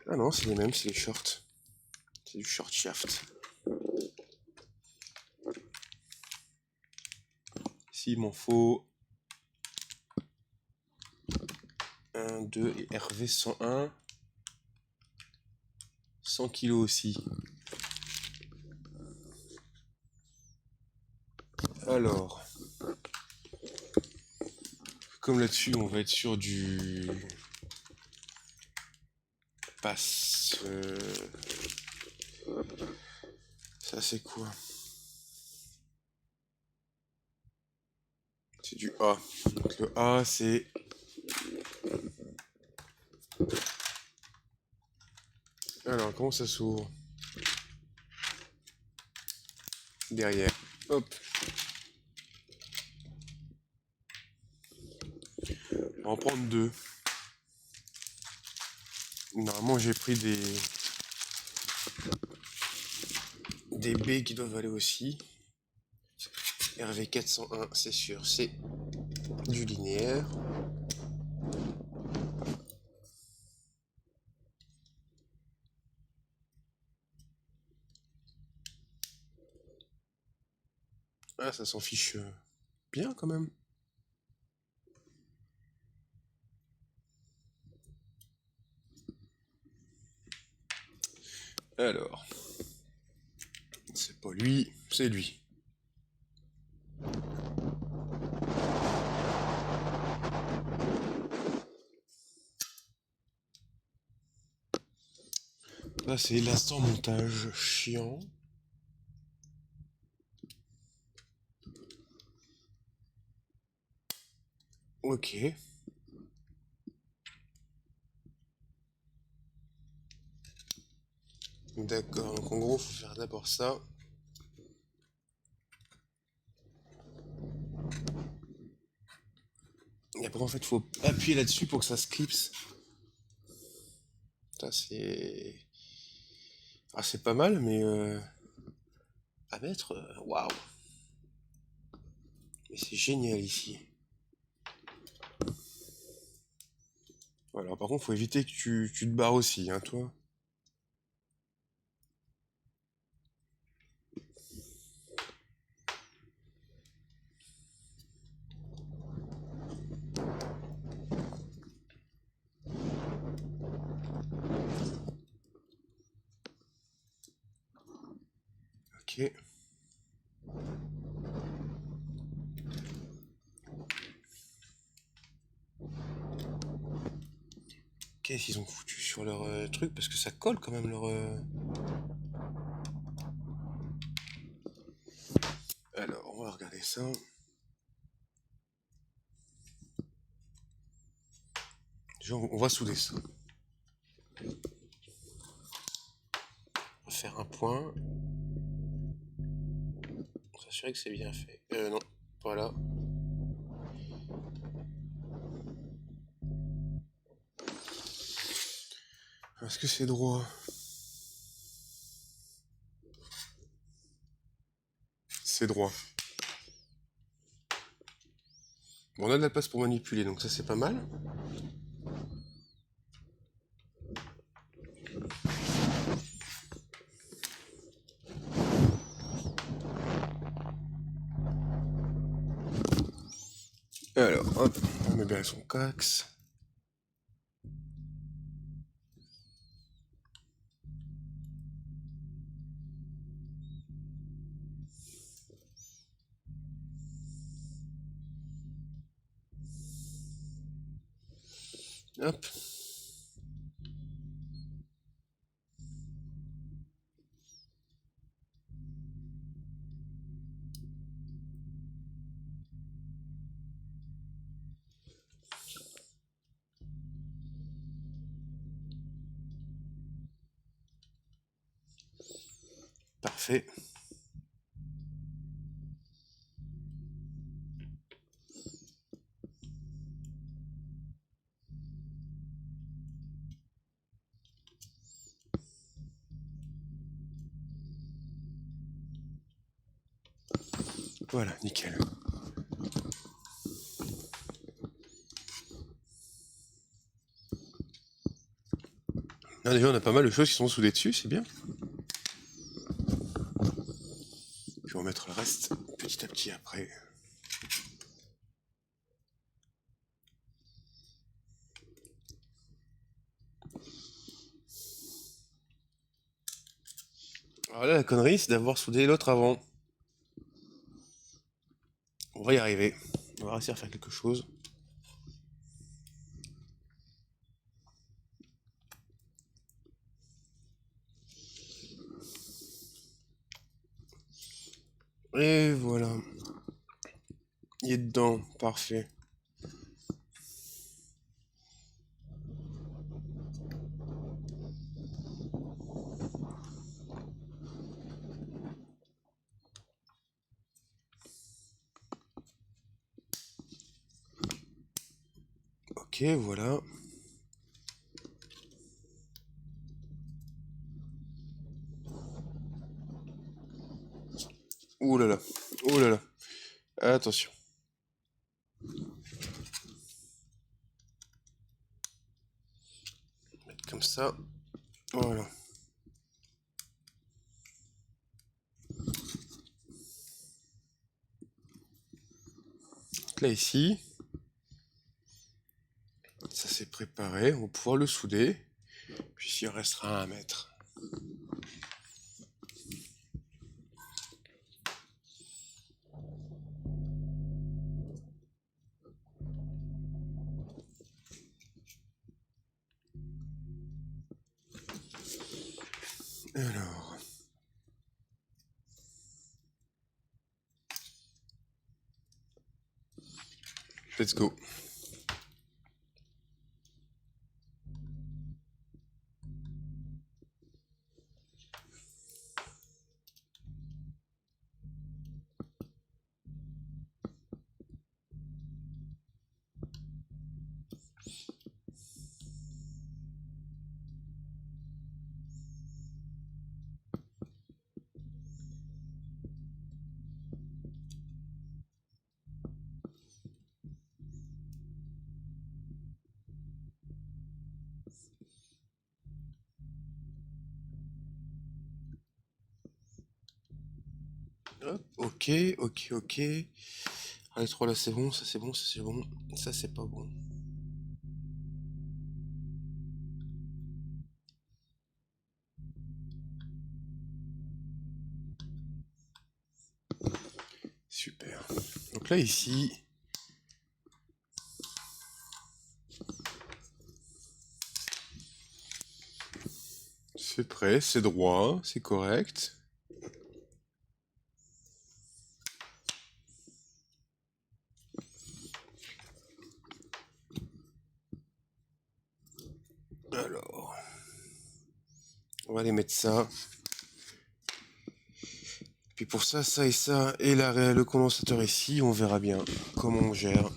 ah non, c'est les mêmes, c'est les shorts. C'est du short shaft. Ici, il m'en faut 1, 2 et RV 101. 100 kg aussi. Alors, comme là-dessus, on va être sur du passe. Ça, c'est quoi? C'est du A. Donc, le A, c'est... Alors, comment ça s'ouvre? Derrière. Hop. On va en prendre deux. Normalement, j'ai pris des B qui doivent aller aussi. RV 401, c'est sûr, c'est du linéaire. Ah, ça s'en fiche bien quand même. Alors, c'est pas lui, c'est lui. Là, c'est l'instant montage chiant. Ok. D'accord, donc en gros, faut faire d'abord ça. Et après, en fait, faut appuyer là-dessus pour que ça se clipse. Ça, c'est... Ah, c'est pas mal, mais... à mettre, waouh. Mais c'est génial ici. Voilà, par contre, faut éviter que tu te barres aussi, hein, toi. Ok. Qu'est-ce qu'ils ont foutu sur leur truc? Parce que ça colle quand même leur... Alors, on va regarder ça. Déjà, on va souder ça. On va faire un point. Pour s'assurer que c'est bien fait. Non. Voilà. Est-ce que c'est droit? C'est droit. Bon, on a de la place pour manipuler, donc ça c'est pas mal. Alors, hop, on met bien son cax. Hop. Parfait. Voilà, nickel. Là, déjà, on a pas mal de choses qui sont soudées dessus, c'est bien. Puis on va mettre le reste petit à petit après. Alors là, la connerie, c'est d'avoir soudé l'autre avant. On va y arriver. On va réussir à faire quelque chose. Et voilà. Il est dedans, parfait. Ok, voilà. Ouh là là. Ouh là là. Attention. Mettre comme ça. Voilà. Donc là, ici, ça s'est préparé. On va pouvoir le souder. Puis il restera à mettre. Alors, let's go. Hop, ok, ok, ok. Ah, les trois là c'est bon, ça c'est bon, ça c'est bon, ça c'est pas bon. Super. Donc là ici, c'est prêt, c'est droit, c'est correct. Alors, on va aller mettre ça. Puis pour ça, ça et ça, et le condensateur ici, on verra bien comment on gère.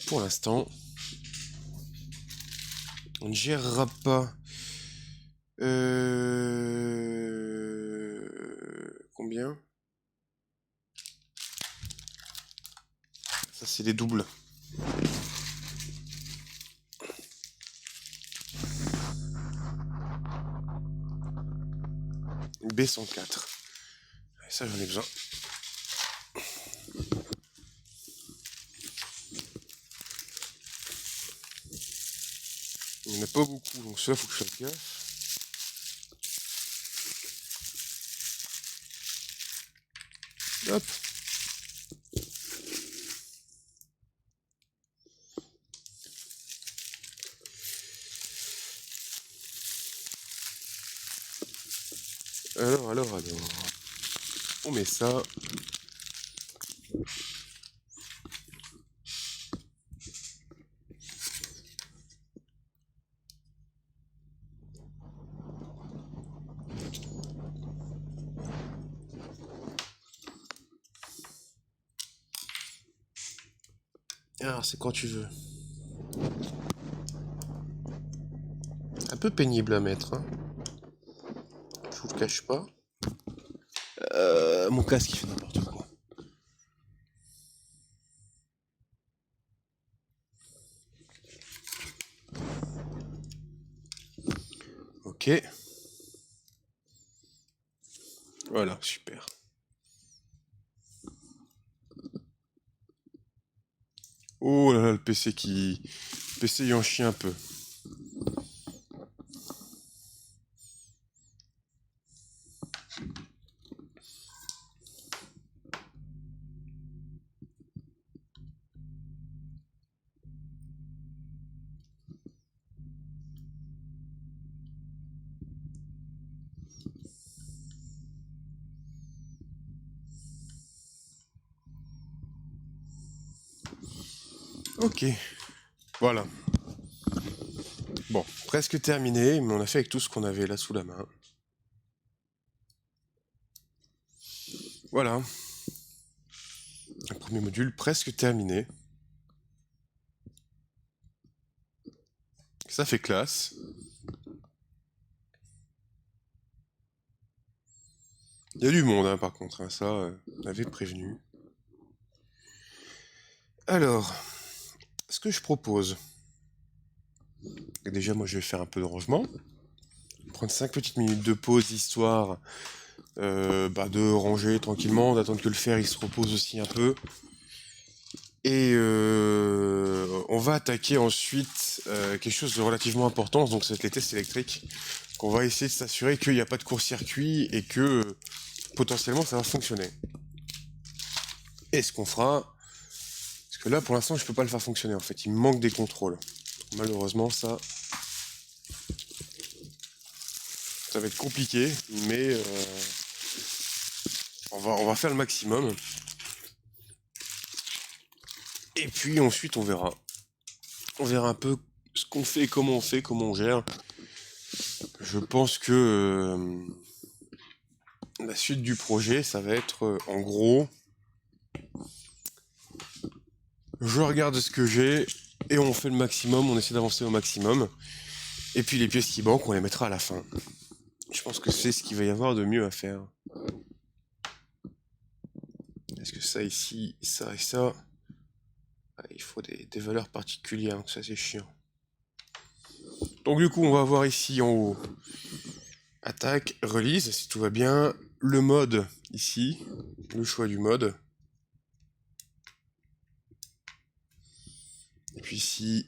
Pour l'instant, on ne gérera pas. Combien? Ça, c'est les doubles. B104. Ça, j'en ai besoin. Il n'y en a pas beaucoup, donc ça, faut que je fasse gaffe. Hop. Alors. On met ça. Alors, c'est quand tu veux. Un peu pénible à mettre, hein. Je vous le cache pas. Mon casque, il fait n'importe quoi. Ok. Voilà, super. Oh là là, le PC qui... Le PC il en chie un peu. Ok. Voilà. Bon, presque terminé, mais on a fait avec tout ce qu'on avait là sous la main. Voilà. Le premier module presque terminé. Ça fait classe. Il y a du monde, hein, par contre, hein, ça, on avait prévenu. Alors, ce que je propose... Déjà, moi, je vais faire un peu de rangement. Prendre 5 petites minutes de pause, histoire de ranger tranquillement, d'attendre que le fer il se repose aussi un peu. Et on va attaquer ensuite quelque chose de relativement important, donc c'est les tests électriques. On va essayer de s'assurer qu'il n'y a pas de court-circuit et que potentiellement ça va fonctionner. Et ce qu'on fera, parce que là pour l'instant je peux pas le faire fonctionner en fait, il me manque des contrôles. Malheureusement ça Ça va être compliqué, mais on va faire le maximum. Et puis ensuite, on verra. On verra un peu ce qu'on fait, comment on fait, comment on gère. Je pense que la suite du projet, ça va être en gros, je regarde ce que j'ai et on fait le maximum, on essaie d'avancer au maximum. Et puis les pièces qui manquent, on les mettra à la fin. Je pense que c'est ce qu'il va y avoir de mieux à faire. Est-ce que ça ici, ça et ça, il faut des valeurs particulières, donc ça c'est chiant. Donc du coup, on va voir ici en haut, attaque, release, si tout va bien, le mode ici, le choix du mode. Et puis ici,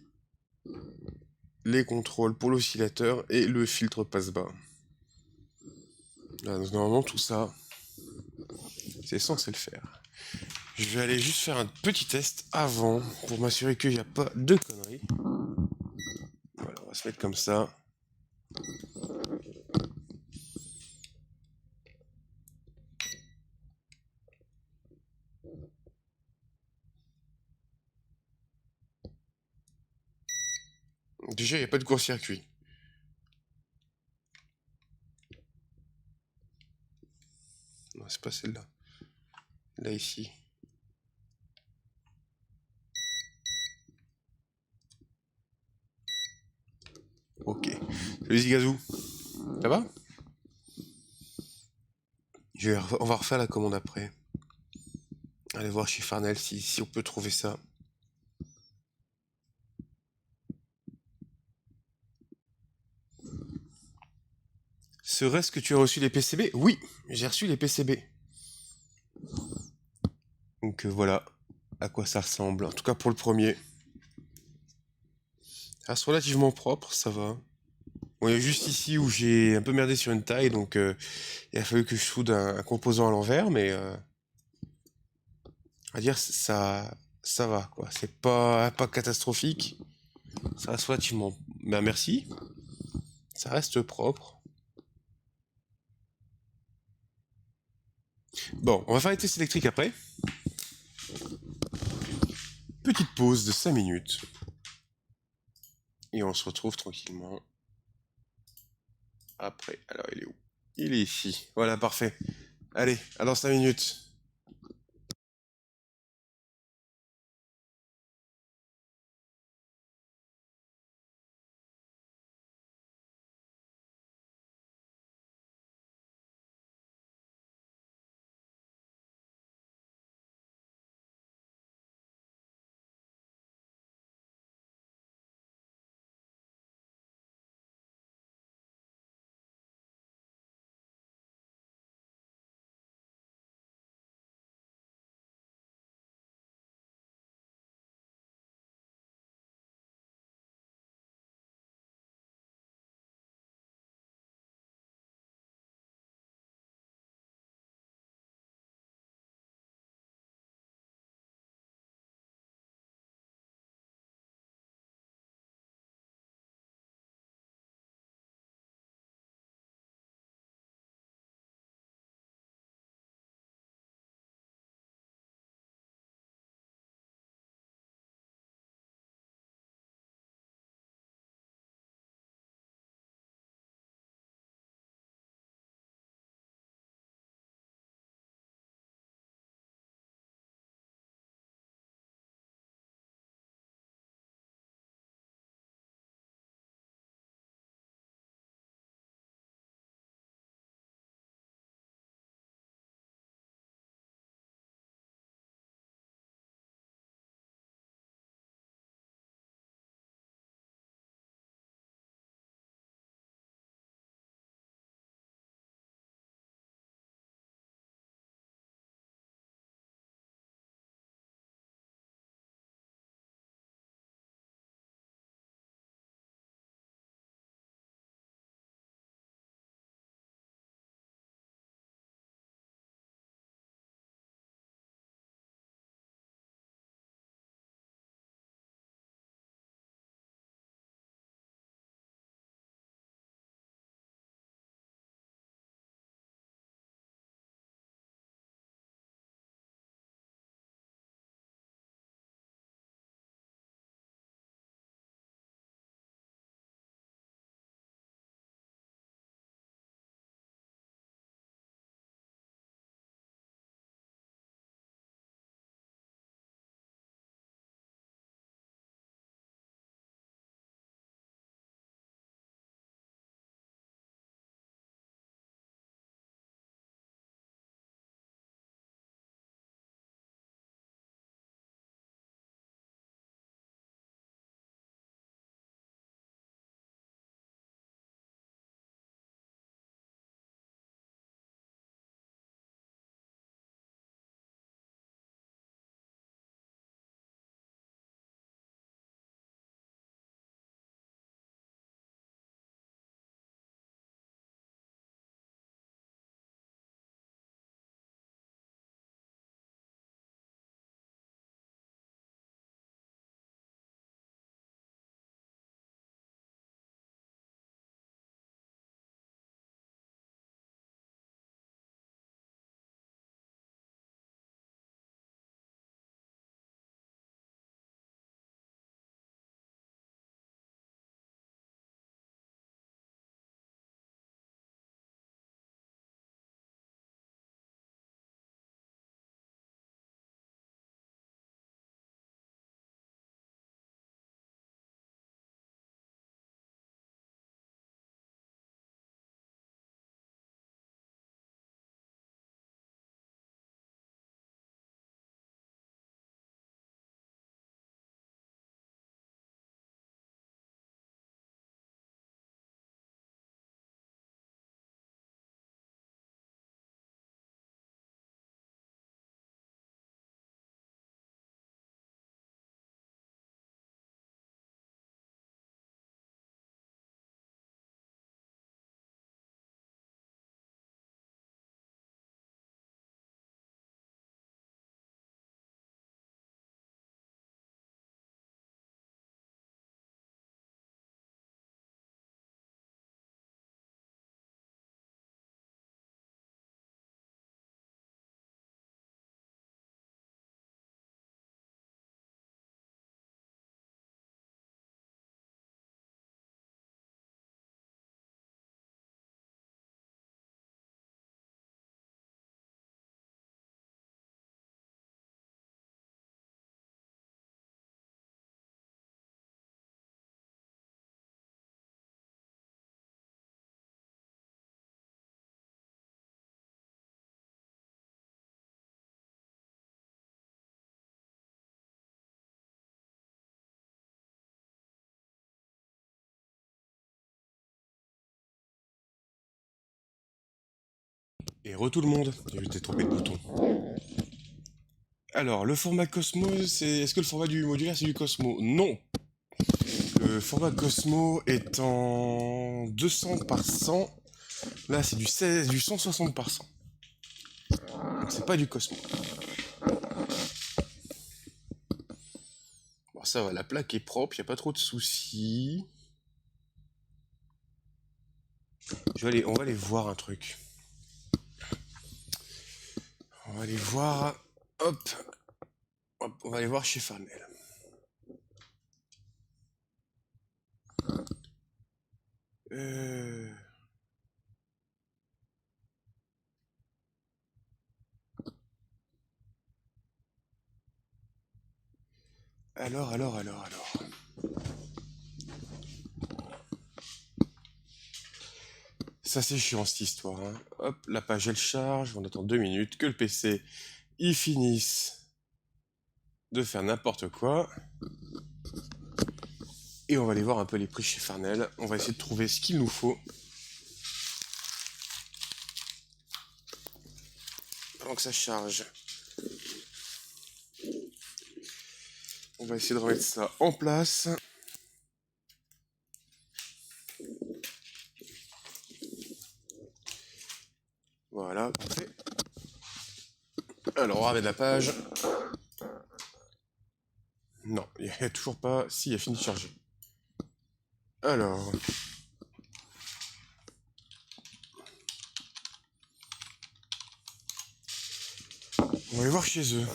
les contrôles pour l'oscillateur et le filtre passe-bas. Là, donc, normalement, tout ça, c'est censé le faire. Je vais aller juste faire un petit test avant pour m'assurer qu'il n'y a pas de conneries. Voilà, on va se mettre comme ça. Déjà, il n'y a pas de court-circuit. Non, c'est pas celle-là. Là, ici. Ok. Salut Zigazou. Ça va? On va refaire la commande après. Allez voir chez Farnell si on peut trouver ça. Serait-ce que tu as reçu les PCB? Oui, j'ai reçu les PCB. Donc voilà à quoi ça ressemble. En tout cas pour le premier. Ça reste relativement propre, ça va. Bon, il y a juste ici où j'ai un peu merdé sur une taille, donc il a fallu que je soude un composant à l'envers, mais on va dire ça va quoi. C'est pas catastrophique. Ça reste relativement. Ben merci. Ça reste propre. Bon, on va faire les tests électriques après. Petite pause de 5 minutes. Et on se retrouve tranquillement après. Alors il est où? Il est ici. Voilà, parfait. Allez, à dans 5 minutes. Et tout le monde. J'ai trompé de bouton. Alors, le format Cosmo, c'est... Est-ce que le format du modulaire, c'est du Cosmo? Non. Le format Cosmo est en 200 par 100. Là, c'est du 160 par 100. Donc, c'est pas du Cosmo. Bon, ça va, la plaque est propre, il n'y a pas trop de soucis. On va aller voir un truc. On va aller voir... Hop, hop, on va aller voir chez Farnell. Alors. Ça c'est chiant cette histoire. Hein. Hop, la page elle charge, on attend 2 minutes que le PC il finisse de faire n'importe quoi. Et on va aller voir un peu les prix chez Farnell. On va essayer de trouver ce qu'il nous faut. Pendant que ça charge. On va essayer de remettre ça en place. Voilà, parfait. Alors, on ramène la page. Non, il n'y a toujours pas... Si, il a fini de charger. Alors... On va aller voir chez eux.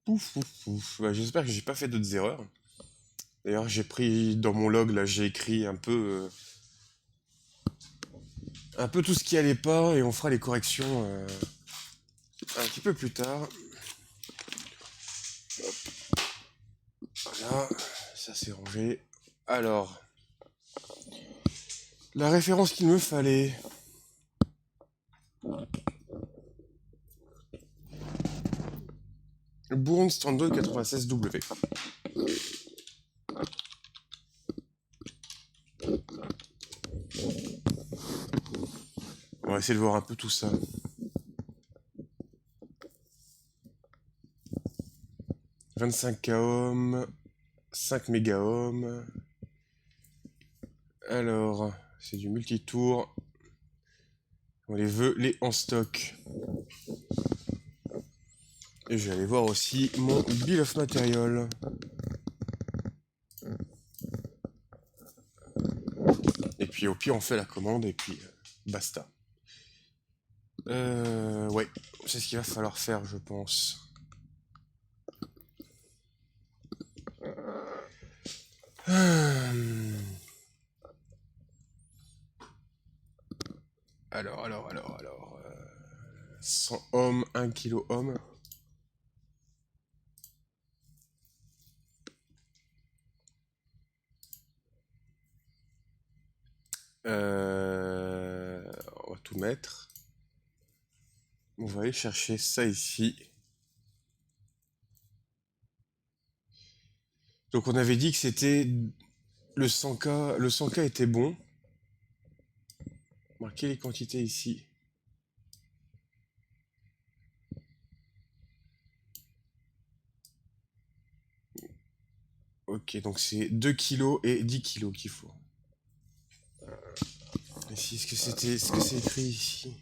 Pouf. Bah, j'espère que j'ai pas fait d'autres erreurs. D'ailleurs, j'ai pris dans mon log, là, j'ai écrit un peu tout ce qui allait pas, et on fera les corrections un petit peu plus tard. Hop. Voilà, ça c'est rangé. Alors, la référence qu'il me fallait. Bourne Standard 96W. On va essayer de voir un peu tout ça. 25 kOhms, 5 mégaohms. Alors, c'est du multitour. On les veut, les en stock. Et je vais aller voir aussi mon bill of material. Et puis au pire, on fait la commande et puis basta. Ouais, c'est ce qu'il va falloir faire, je pense. Alors. 100 ohms, 1 kilo ohm. On va tout mettre. On va aller chercher ça ici. Donc on avait dit que c'était le 100K. Le 100K était bon. Marquez les quantités ici. Ok, donc c'est 2 kg et 10 kg qu'il faut. Ici, est-ce que c'est écrit ici?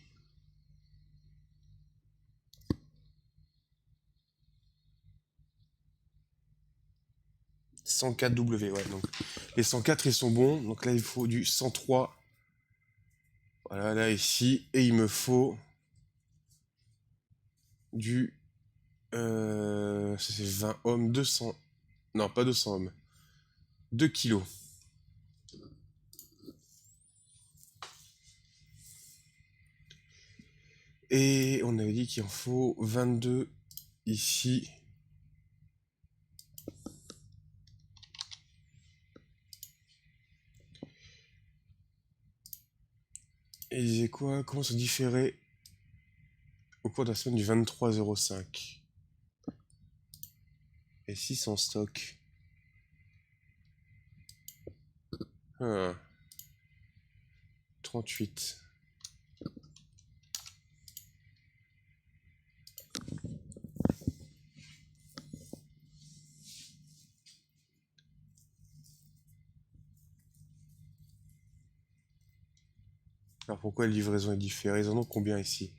« 104W, ouais, donc les 104 ils sont bons, donc là il faut du 103. Voilà, là ici, et il me faut du... ça c'est 20 ohms, 200... Non, pas 200 ohms. 2 kilos. Et on avait dit qu'il en faut 22 ici. Et il disait quoi? Comment se différer au cours de la semaine du 23,05. et 6 en stock. Ah, 38. Alors pourquoi la livraison est différée? Ils en ont combien ici?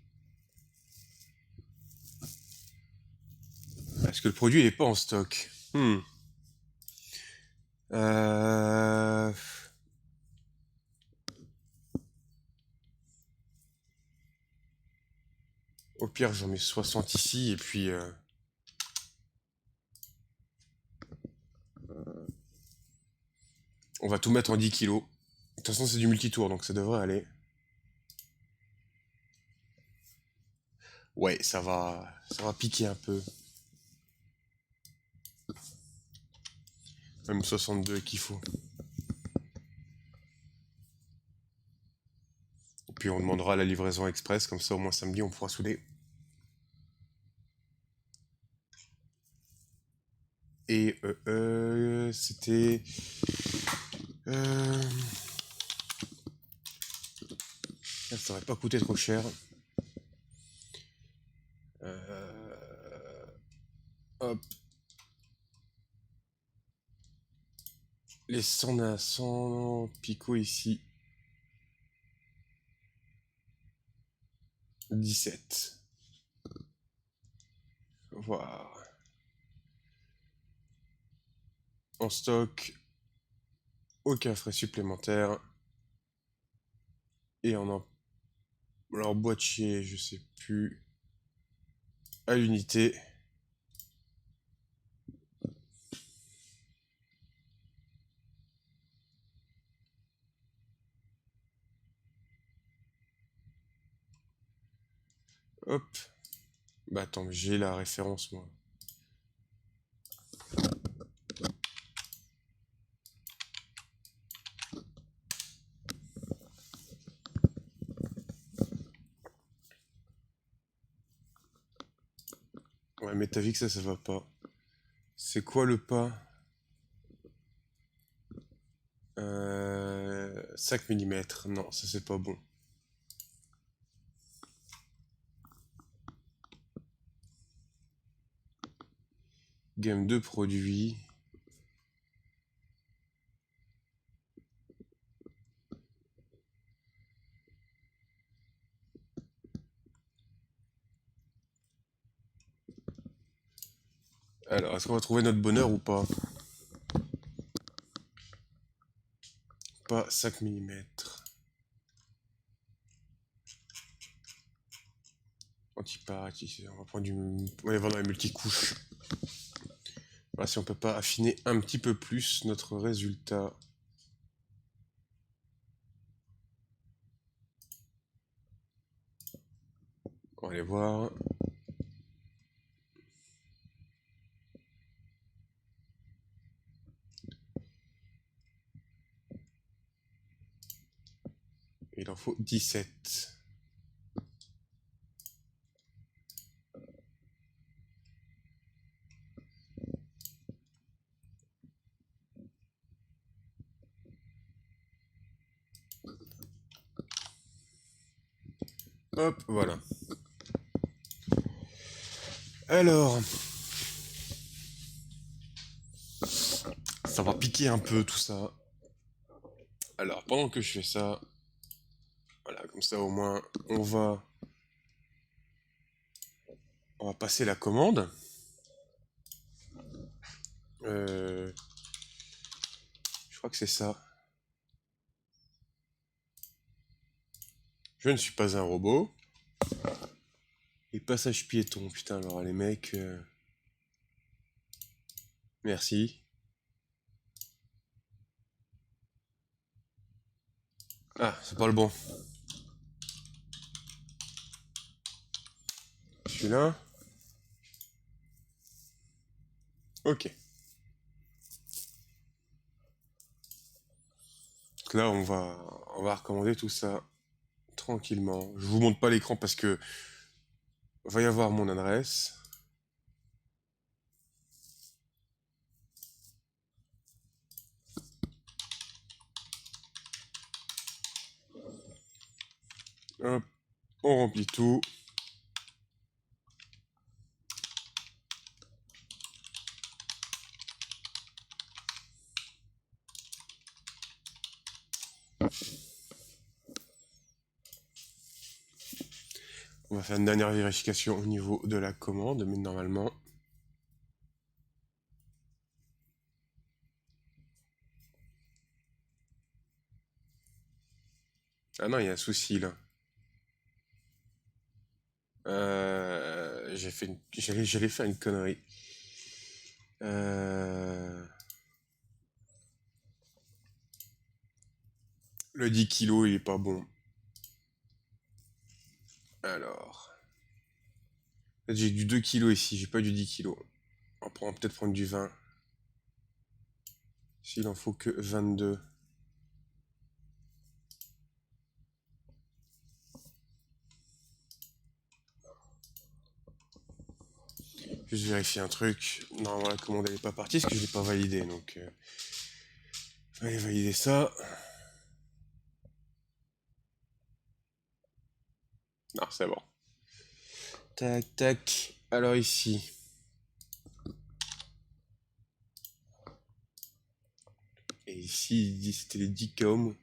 Parce que le produit n'est pas en stock. Euh... Au pire, j'en mets 60 ici et puis on va tout mettre en 10 kilos. De toute façon, c'est du multitour, donc ça devrait aller. Ouais, ça va piquer un peu. Même 62 qu'il faut. Et puis on demandera la livraison express, comme ça au moins samedi on pourra souder. Et c'était... Ça aurait pas coûté trop cher. Hop. Les 100 picots ici. 17. Voilà. En stock, aucun frais supplémentaires. Et alors boîtier, je sais plus. À l'unité. Hop. Bah attends, j'ai la référence moi. Ouais, mais t'as vu que ça va pas. C'est quoi le pas? 5 mm. Non, ça c'est pas bon. Gamme de produits. Alors, est-ce qu'on va trouver notre bonheur ou pas? Pas 5 mm. Anti-parade, ici, on va prendre du... On va aller voir dans les multicouches. Voilà, si on peut pas affiner un petit peu plus notre résultat. On va aller voir. Il en faut 17. Hop, voilà. Alors, ça va piquer un peu tout ça. Alors, pendant que je fais ça, voilà, comme ça au moins, on va passer la commande. Je crois que c'est ça. Je ne suis pas un robot. Et passage piéton, putain, alors les mecs... Merci. Ah, c'est pas le bon. Celui-là. Ok. Donc là, on va recommander tout ça tranquillement. Je vous montre pas l'écran parce que va y avoir mon adresse. Hop, on remplit tout. On va faire une dernière vérification au niveau de la commande, mais normalement... Ah non, il y a un souci là. J'allais faire une connerie. Le 10 kilos, il est pas bon. Alors... J'ai du 2 kilos ici, j'ai pas du 10 kilos. On va peut-être prendre du 20. S'il en faut que 22. Juste vérifier un truc. Normalement, la commande elle est pas partie parce que je l'ai pas validé. Donc, fallait valider ça. Non, c'est bon. Tac, tac. Alors ici. Et ici, il dit c'était les 10 coms.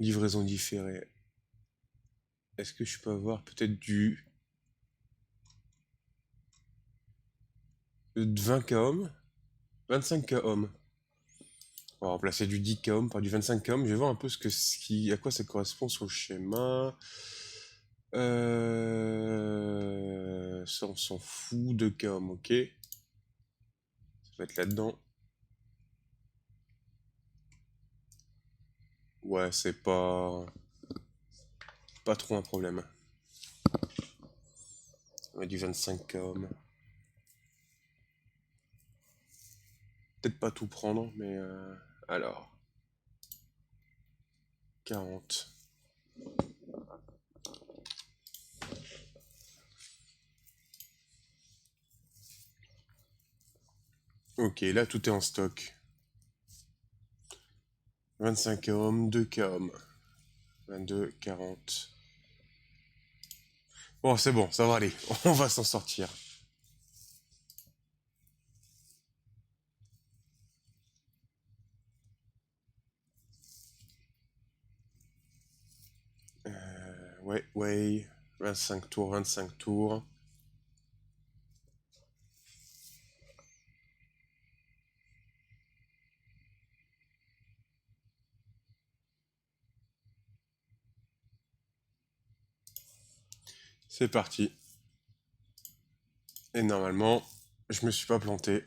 Livraison différée. Est-ce que je peux avoir peut-être du... 20 kOhm 25 kOhm. On va remplacer du 10 kOhm par du 25 kOhm. Je vais voir un peu à quoi ça correspond sur le schéma. Ça, on s'en fout de kOhm, ok. Ça va être là-dedans. Ouais, c'est pas trop un problème. On va du 25 kOhm. Peut-être pas tout prendre, mais alors. 40. Ok, là tout est en stock. 25 kOhm, 2 kOhm. 22, 40. Bon, c'est bon, ça va aller. On va s'en sortir. Ouais. 25 tours, 25 tours. C'est parti. Et normalement, je me suis pas planté.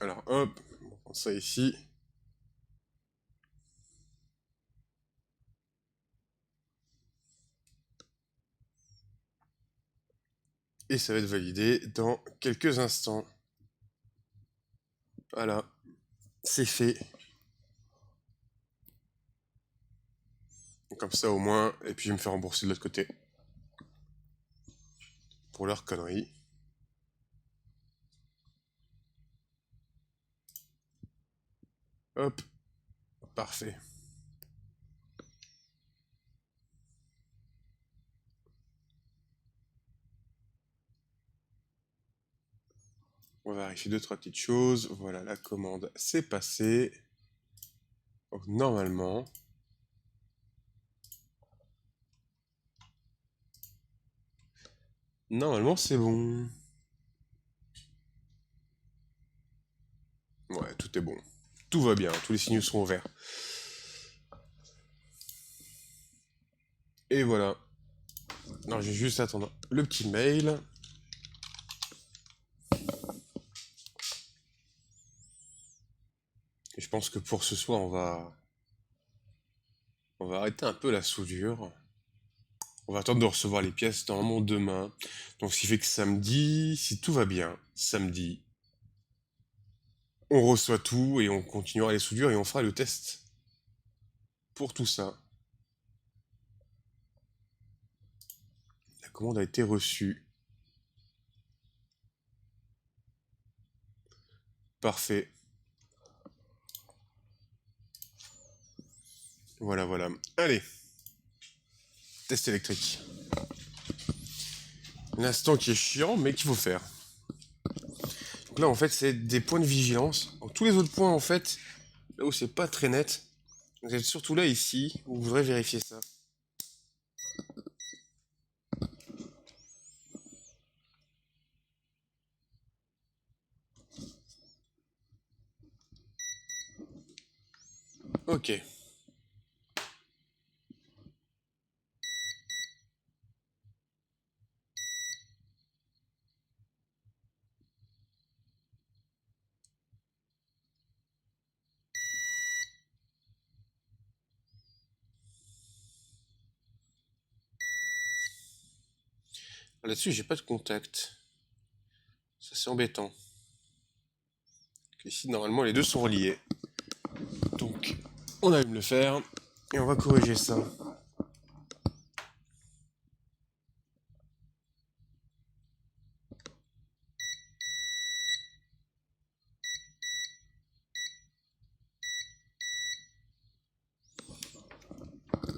Alors hop, on prend ça ici. Et ça va être validé dans quelques instants. Voilà, c'est fait. Comme ça au moins, et puis je vais me faire rembourser de l'autre côté. Pour leur connerie. Hop, parfait. On va vérifier deux, trois petites choses. Voilà, la commande s'est passée. Donc normalement... Normalement c'est bon. Ouais, tout est bon. Tout va bien, tous les signaux sont ouverts. Et voilà. Non, j'ai juste à attendre le petit mail. Et je pense que pour ce soir, on va arrêter un peu la soudure. On va attendre de recevoir les pièces normalement demain. Donc ce qui fait que samedi, si tout va bien, samedi, on reçoit tout et on continuera les soudures et on fera le test pour tout ça. commande a été reçue. Parfait. Voilà, voilà. Allez. Test électrique. L'instant qui est chiant, mais qu'il faut faire. Donc là, en fait, c'est des points de vigilance. Donc, tous les autres points, en fait, là où c'est pas très net, vous êtes surtout là, ici, où vous voudrez vérifier ça. Ok. Là-dessus, j'ai pas de contact. Ça, c'est embêtant. Ici, normalement, les deux sont reliés. Donc, on allume le fer et on va corriger ça.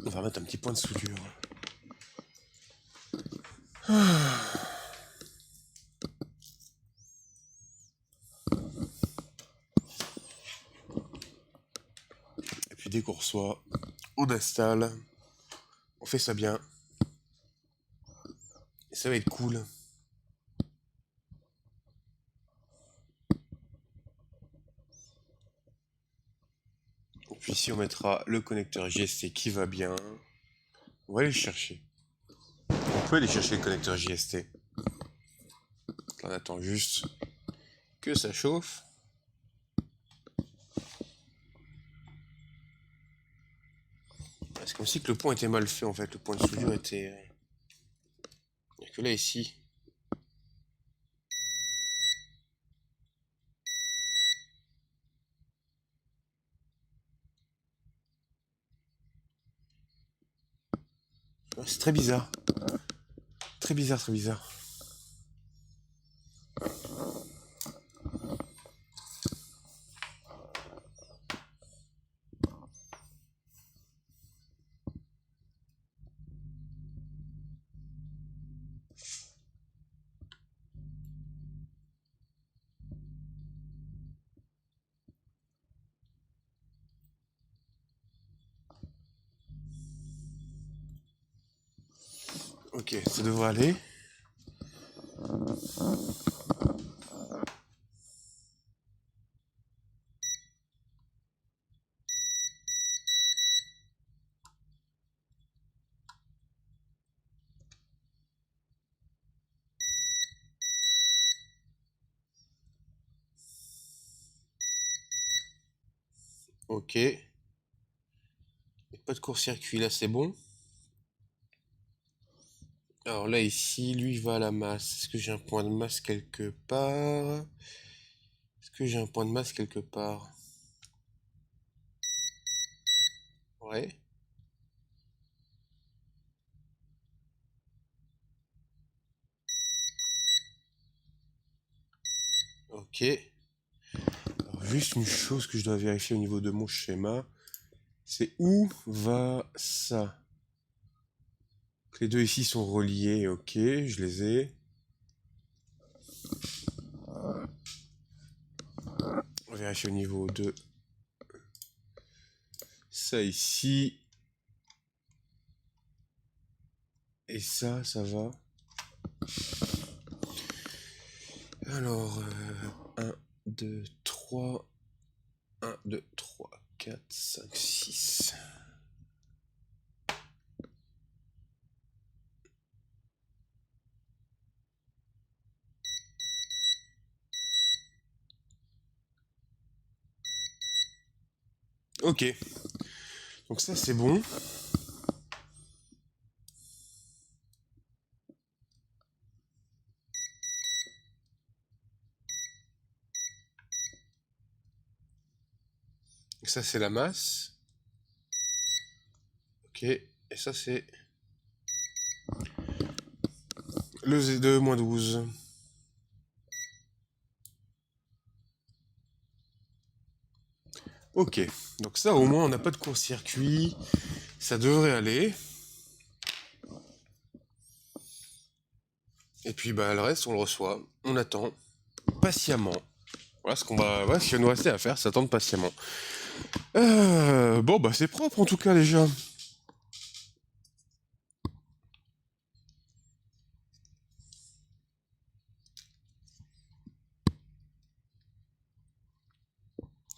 On va mettre un petit point de soudure. Et puis dès qu'on reçoit, on installe. On fait ça bien. Et ça va être cool. Et puis ici, on mettra le connecteur JST qui va bien. On va aller le chercher. On peut aller chercher le connecteur JST. On attend juste que ça chauffe. C'est comme si que le point était mal fait en fait. Le point de soudure était... Il n'y a que là ici. C'est très bizarre. Très bizarre, très bizarre. Ok, ça devrait aller. Ok. Pas de court-circuit là, c'est bon. Alors là, ici, lui va à la masse. Est-ce que j'ai un point de masse quelque part? Est-ce que j'ai un point de masse quelque part? Ouais. Ok. Alors, juste une chose que je dois vérifier au niveau de mon schéma. C'est où va ça? Les deux ici sont reliés. Ok, je les ai. On va vérifier au niveau de ça ici. Et ça va. Alors, 1, 2, 3. 1, 2, 3, 4, 5, 6. Ok. Donc ça, c'est bon. Et ça, c'est la masse. Ok. Et ça, c'est... Le Z2, moins 12. Ok, donc ça au moins on n'a pas de court-circuit, ça devrait aller. Et puis bah le reste on le reçoit, on attend patiemment. Voilà ce qu'on va, voilà ce qu'il va nous rester à faire, c'est attendre patiemment. Bon bah c'est propre en tout cas déjà.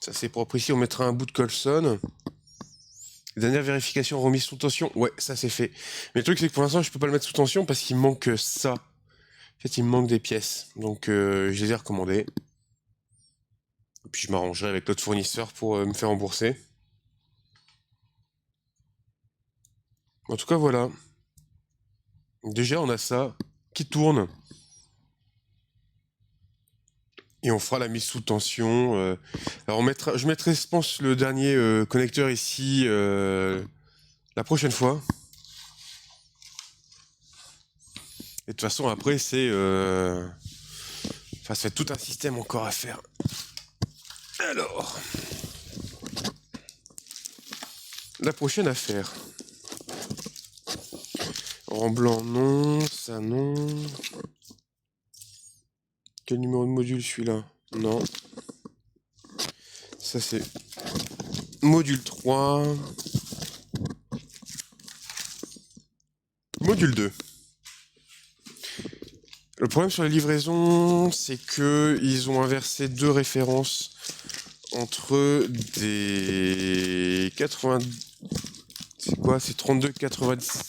Ça c'est propre ici, on mettra un bout de Colson. Dernière vérification, remise sous tension. Ouais, ça c'est fait. Mais le truc c'est que pour l'instant je peux pas le mettre sous tension parce qu'il me manque ça. En fait il me manque des pièces. Donc je les ai recommandées. Et puis je m'arrangerai avec l'autre fournisseur pour me faire rembourser. En tout cas voilà. Déjà on a ça qui tourne. Et on fera la mise sous tension. Alors je mettrai, je pense, le dernier connecteur ici la prochaine fois. Et de toute façon, après, c'est... Enfin, c'est tout un système encore à faire. Alors... La prochaine affaire. En blanc, non. Ça, non. Quel numéro de module, celui-là? Non. Ça, c'est... Module 3. Module 2. Le problème sur les livraisons, c'est que ils ont inversé deux références entre des 80... C'est quoi? C'est 32,90.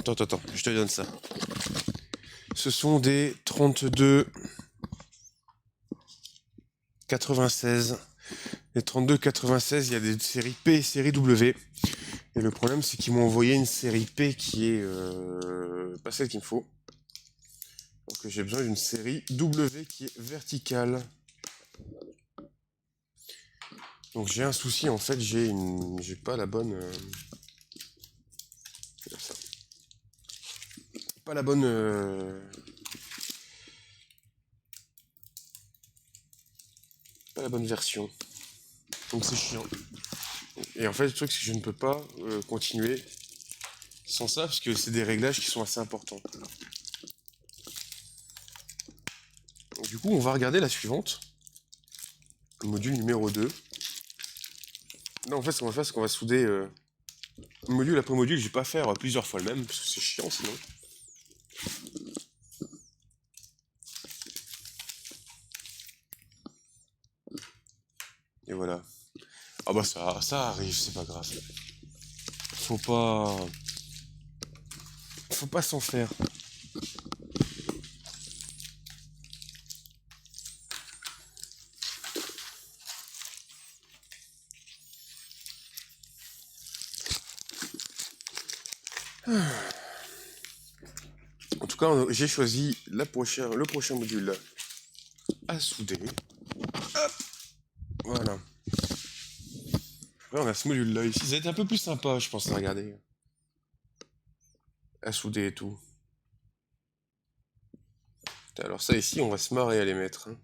Attends, je te donne ça. Ce sont des 32,96. Les 32,96, il y a des séries P et série W. Et le problème, c'est qu'ils m'ont envoyé une série P qui est pas celle qu'il me faut. Donc j'ai besoin d'une série W qui est verticale. Donc j'ai un souci, en fait, j'ai pas la bonne... ça. Pas la bonne... Pas la bonne version. Donc c'est chiant. Et en fait, le truc, c'est que je ne peux pas continuer sans ça, parce que c'est des réglages qui sont assez importants. Donc, du coup, on va regarder la suivante. Le module numéro 2. Là, en fait, ce qu'on va faire, c'est qu'on va souder module après module. Je vais pas faire plusieurs fois le même, parce que c'est chiant sinon. Et voilà. Ah bah ça arrive, c'est pas grave. Faut pas... Faut pas s'en faire. En tout cas, j'ai choisi le prochain module à souder. Hop, voilà. Là, on a ce module-là ici. Ça va être un peu plus sympa, je pense, à regarder. À souder et tout. Alors ça ici, on va se marrer à les mettre. Hein.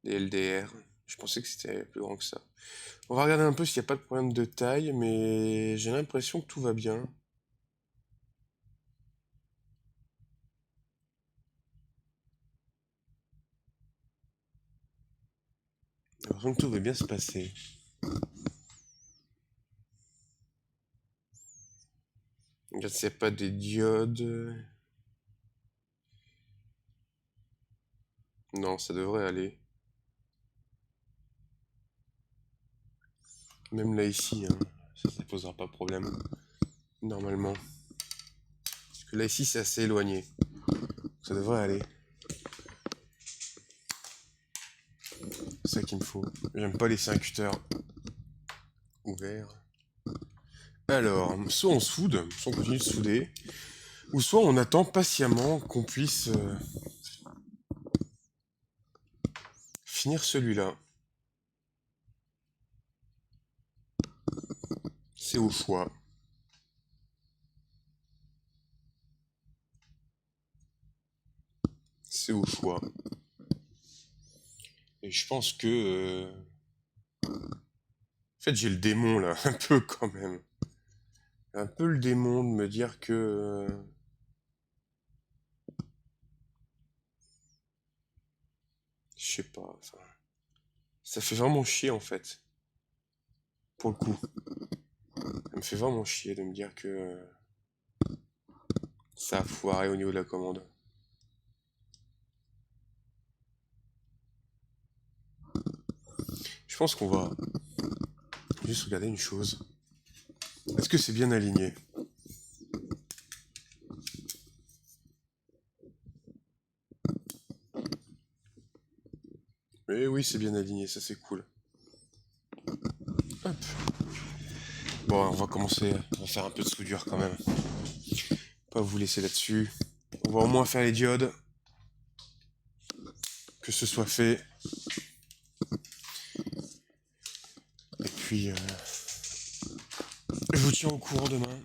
Des LDR. Je pensais que c'était plus grand que ça. On va regarder un peu s'il n'y a pas de problème de taille, mais j'ai l'impression que tout va bien. J'ai l'impression que tout va bien se passer. Regarde s'il n'y a pas des diodes. Non, ça devrait aller. Même là ici, hein, ça posera pas de problème. Normalement. Parce que là ici c'est assez éloigné. Ça devrait aller. C'est ça qu'il me faut. J'aime pas laisser un cutter ouvert. Alors, soit on soude, soit on continue de souder, ou soit on attend patiemment qu'on puisse finir celui-là. C'est au choix. C'est au choix. Et je pense que... En fait, j'ai le démon, là, un peu quand même. Un peu le démon de me dire que... Je sais pas, enfin... Ça fait vraiment chier, en fait. Pour le coup. Ça me fait vraiment chier de me dire que... ça a foiré au niveau de la commande. Je pense qu'on va juste regarder une chose. Est-ce que c'est bien aligné? Eh oui, c'est bien aligné, ça c'est cool. Hop. Bon, on va commencer, on va faire un peu de soudure quand même. Pas vous laisser là-dessus. On va au moins faire les diodes. Que ce soit fait. Et puis, je vous tiens au courant demain.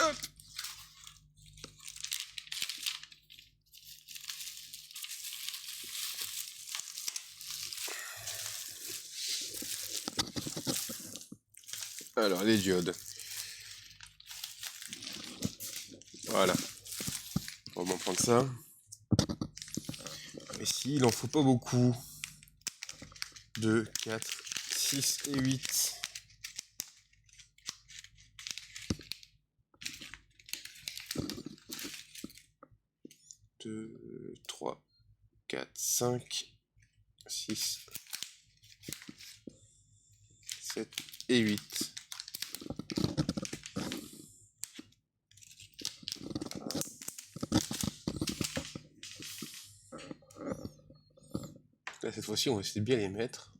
Hop. Alors, les diodes. Voilà. On va m'en prendre ça. Ici, il en faut pas beaucoup. 2, 4, 6 et 8. 2, 3, 4, 5, 6, 7 et 8. Là, cette fois-ci, on va essayer de bien les mettre.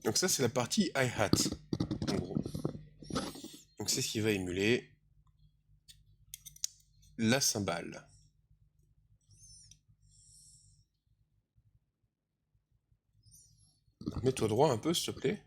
Donc ça, c'est la partie hi-hat, en gros. Donc c'est ce qui va émuler la cymbale. Mets-toi droit un peu, s'il te plaît.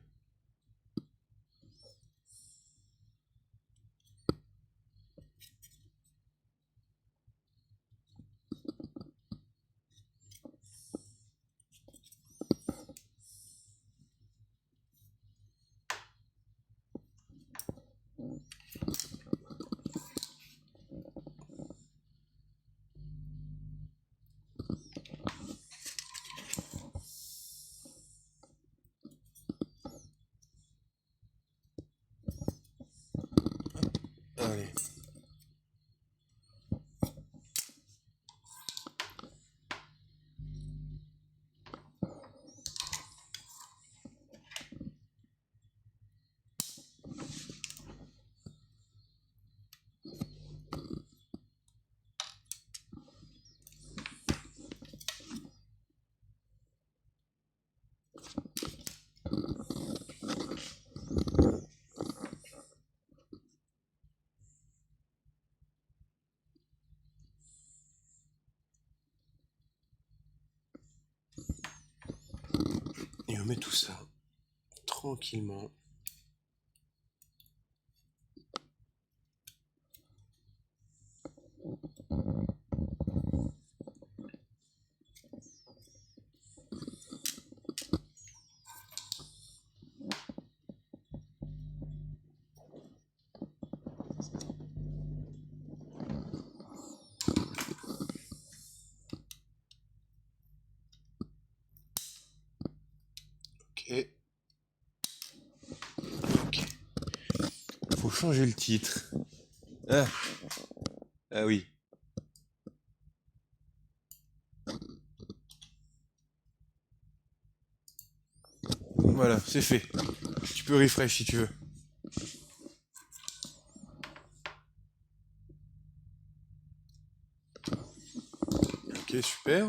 Allez. Et on met tout ça tranquillement. Ok. Ok. Faut changer le titre. Ah, ah oui. Voilà, c'est fait. Tu peux refresh si tu veux. Ok, super.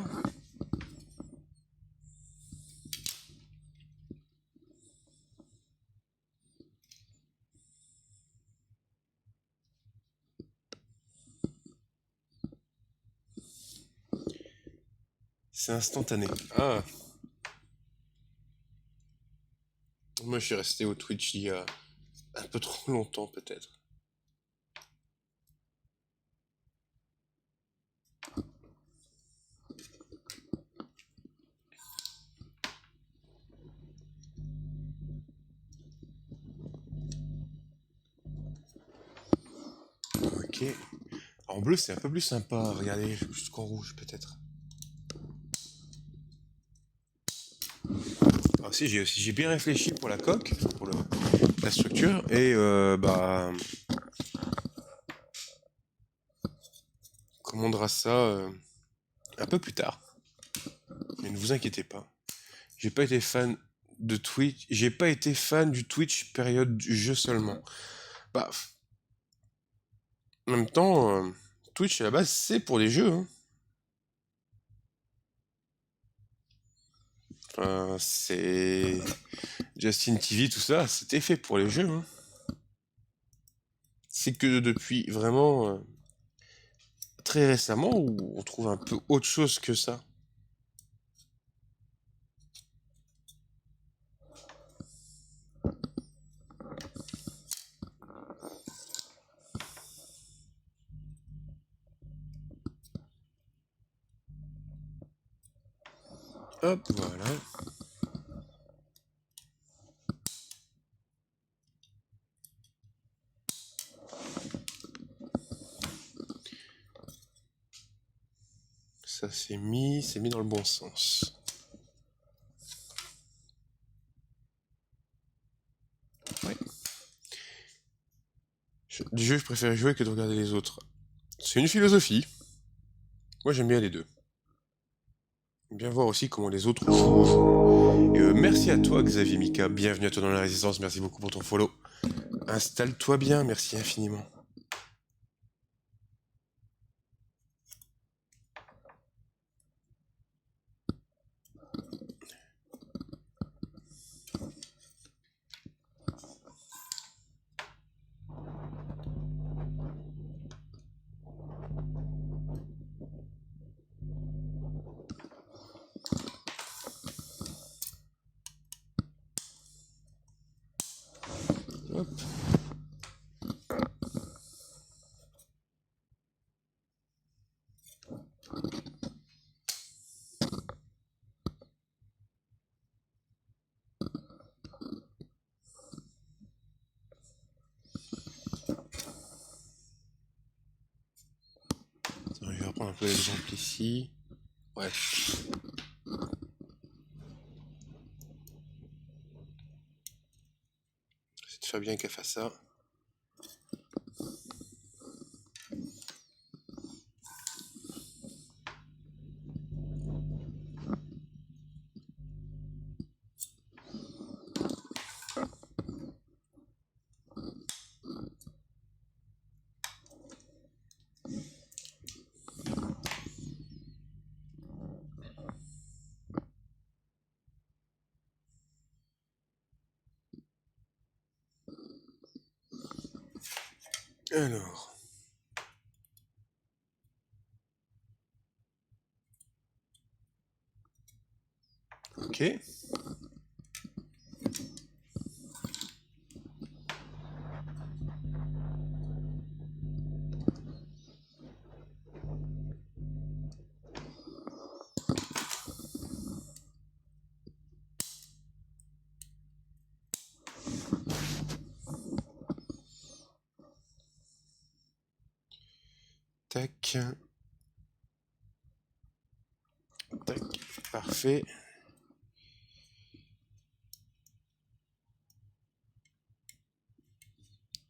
C'est instantané. Ah, moi je suis resté au Twitch il y a un peu trop longtemps peut-être. Ok. En bleu c'est un peu plus sympa. Regardez, jusqu'en rouge peut-être. Ah, si, j'ai bien réfléchi pour la coque, pour la structure, et bah, on commandera ça un peu plus tard. Mais ne vous inquiétez pas. J'ai pas été fan de Twitch. J'ai pas été fan du Twitch période du jeu seulement. Bah, en même temps, Twitch à la base c'est pour les jeux, hein. Enfin, c'est Justin TV, tout ça, c'était fait pour les jeux, hein. C'est que depuis vraiment très récemment où on trouve un peu autre chose que ça. Hop, voilà. Ça c'est mis dans le bon sens. Ouais. Du jeu, je préfère jouer que de regarder les autres. C'est une philosophie. Moi, j'aime bien les deux. J'aime bien voir aussi comment les autres jouent. Et merci à toi, Xavier Mika. Bienvenue à toi dans la Résistance. Merci beaucoup pour ton follow. Installe-toi bien. Merci infiniment. Hop. Attends, je vais reprendre un peu l'exemple ici. Ouais. C'est de faire bien qu'elle fasse ça. Alors. Ok. Tac. Tac. Parfait.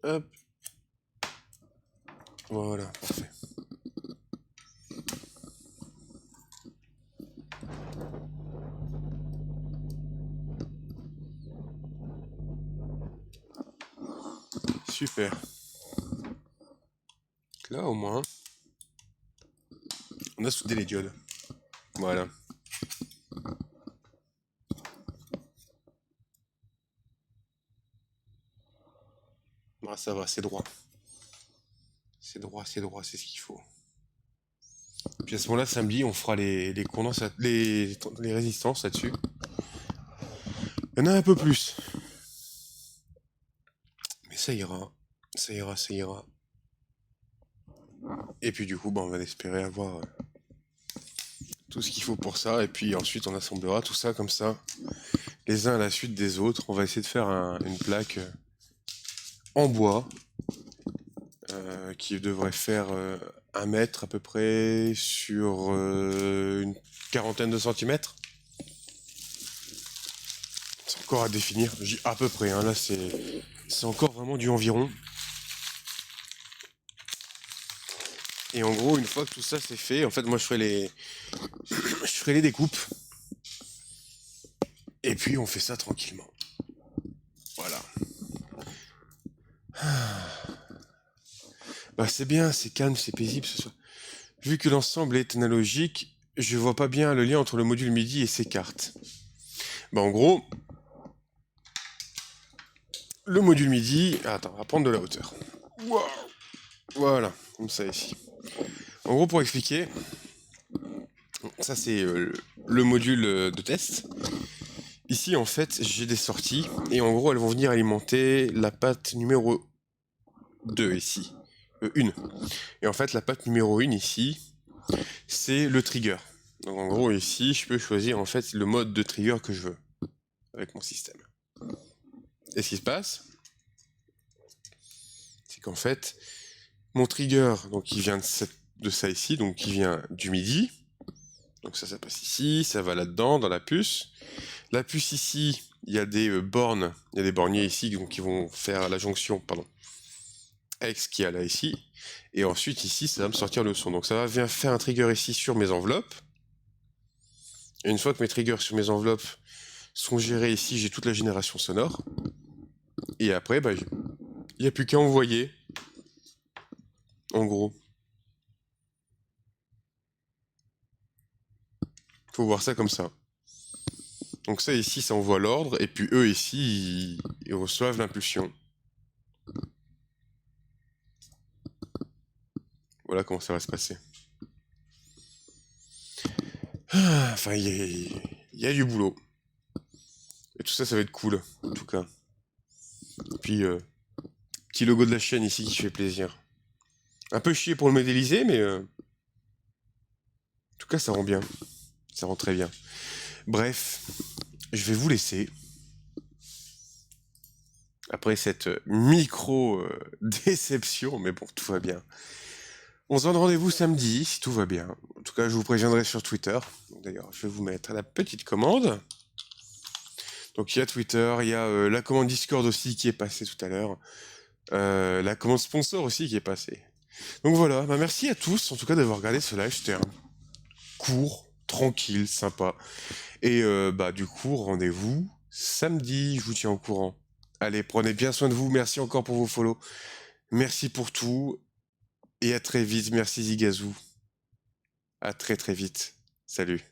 Hop. Voilà, parfait. Super. Là, au moins, on a soudé les diodes. Voilà. Ah, ça va, c'est droit. C'est droit, c'est droit, c'est ce qu'il faut. Puis à ce moment-là, samedi, on fera les les résistances là-dessus. Il y en a un peu plus. Mais ça ira. Ça ira, ça ira. Et puis du coup, bah, on va espérer avoir tout ce qu'il faut pour ça. Et puis ensuite, on assemblera tout ça comme ça, les uns à la suite des autres. On va essayer de faire une plaque en bois qui devrait faire 1 mètre à peu près sur une quarantaine de centimètres. C'est encore à définir. Je dis à peu près, hein, là c'est encore vraiment du environ. Et en gros, une fois que tout ça c'est fait, en fait, moi je ferai les découpes. Et puis on fait ça tranquillement. Voilà. Bah c'est bien, c'est calme, c'est paisible ce soir. Vu que l'ensemble est analogique, je vois pas bien le lien entre le module MIDI et ses cartes. Bah en gros, le module MIDI... Attends, on va prendre de la hauteur. Wow. Voilà, comme ça ici. En gros, pour expliquer, ça c'est le module de test. Ici, en fait, j'ai des sorties, et en gros, elles vont venir alimenter la patte numéro 2 ici. 1. Et en fait, la patte numéro 1 ici, c'est le trigger. Donc en gros, ici, je peux choisir en fait le mode de trigger que je veux avec mon système. Et ce qui se passe, c'est qu'en fait, mon trigger, donc il vient de ça ici, donc qui vient du MIDI. Donc ça passe ici, ça va là-dedans, dans la puce. La puce ici, il y a des bornes, il y a des borniers ici donc, qui vont faire la jonction, pardon, avec ce qu'il y a là ici. Et ensuite ici, ça va me sortir le son. Donc ça va venir faire un trigger ici sur mes enveloppes. Et une fois que mes triggers sur mes enveloppes sont gérés ici, j'ai toute la génération sonore. Et après, bah, il n'y a plus qu'à envoyer. En gros. Faut voir ça comme ça. Donc ça ici, ça envoie l'ordre. Et puis eux ici, ils reçoivent l'impulsion. Voilà comment ça va se passer. Enfin, il y a du boulot. Et tout ça, ça va être cool, en tout cas. Et puis, petit logo de la chaîne ici qui fait plaisir. Un peu chier pour le modéliser, mais en tout cas, ça rend bien. Ça rend très bien. Bref, je vais vous laisser. Après cette micro-déception, mais bon, tout va bien. On se donne rendez-vous samedi, si tout va bien. En tout cas, je vous préviendrai sur Twitter. D'ailleurs, je vais vous mettre la petite commande. Donc, il y a Twitter, il y a la commande Discord aussi qui est passée tout à l'heure. La commande sponsor aussi qui est passée. Donc voilà, bah merci à tous en tout cas d'avoir regardé ce live, c'était un court, tranquille, sympa. Et bah du coup, rendez-vous samedi, je vous tiens au courant. Allez, prenez bien soin de vous, merci encore pour vos follow. Merci pour tout, et à très vite, merci Zigazou. À très très vite, salut.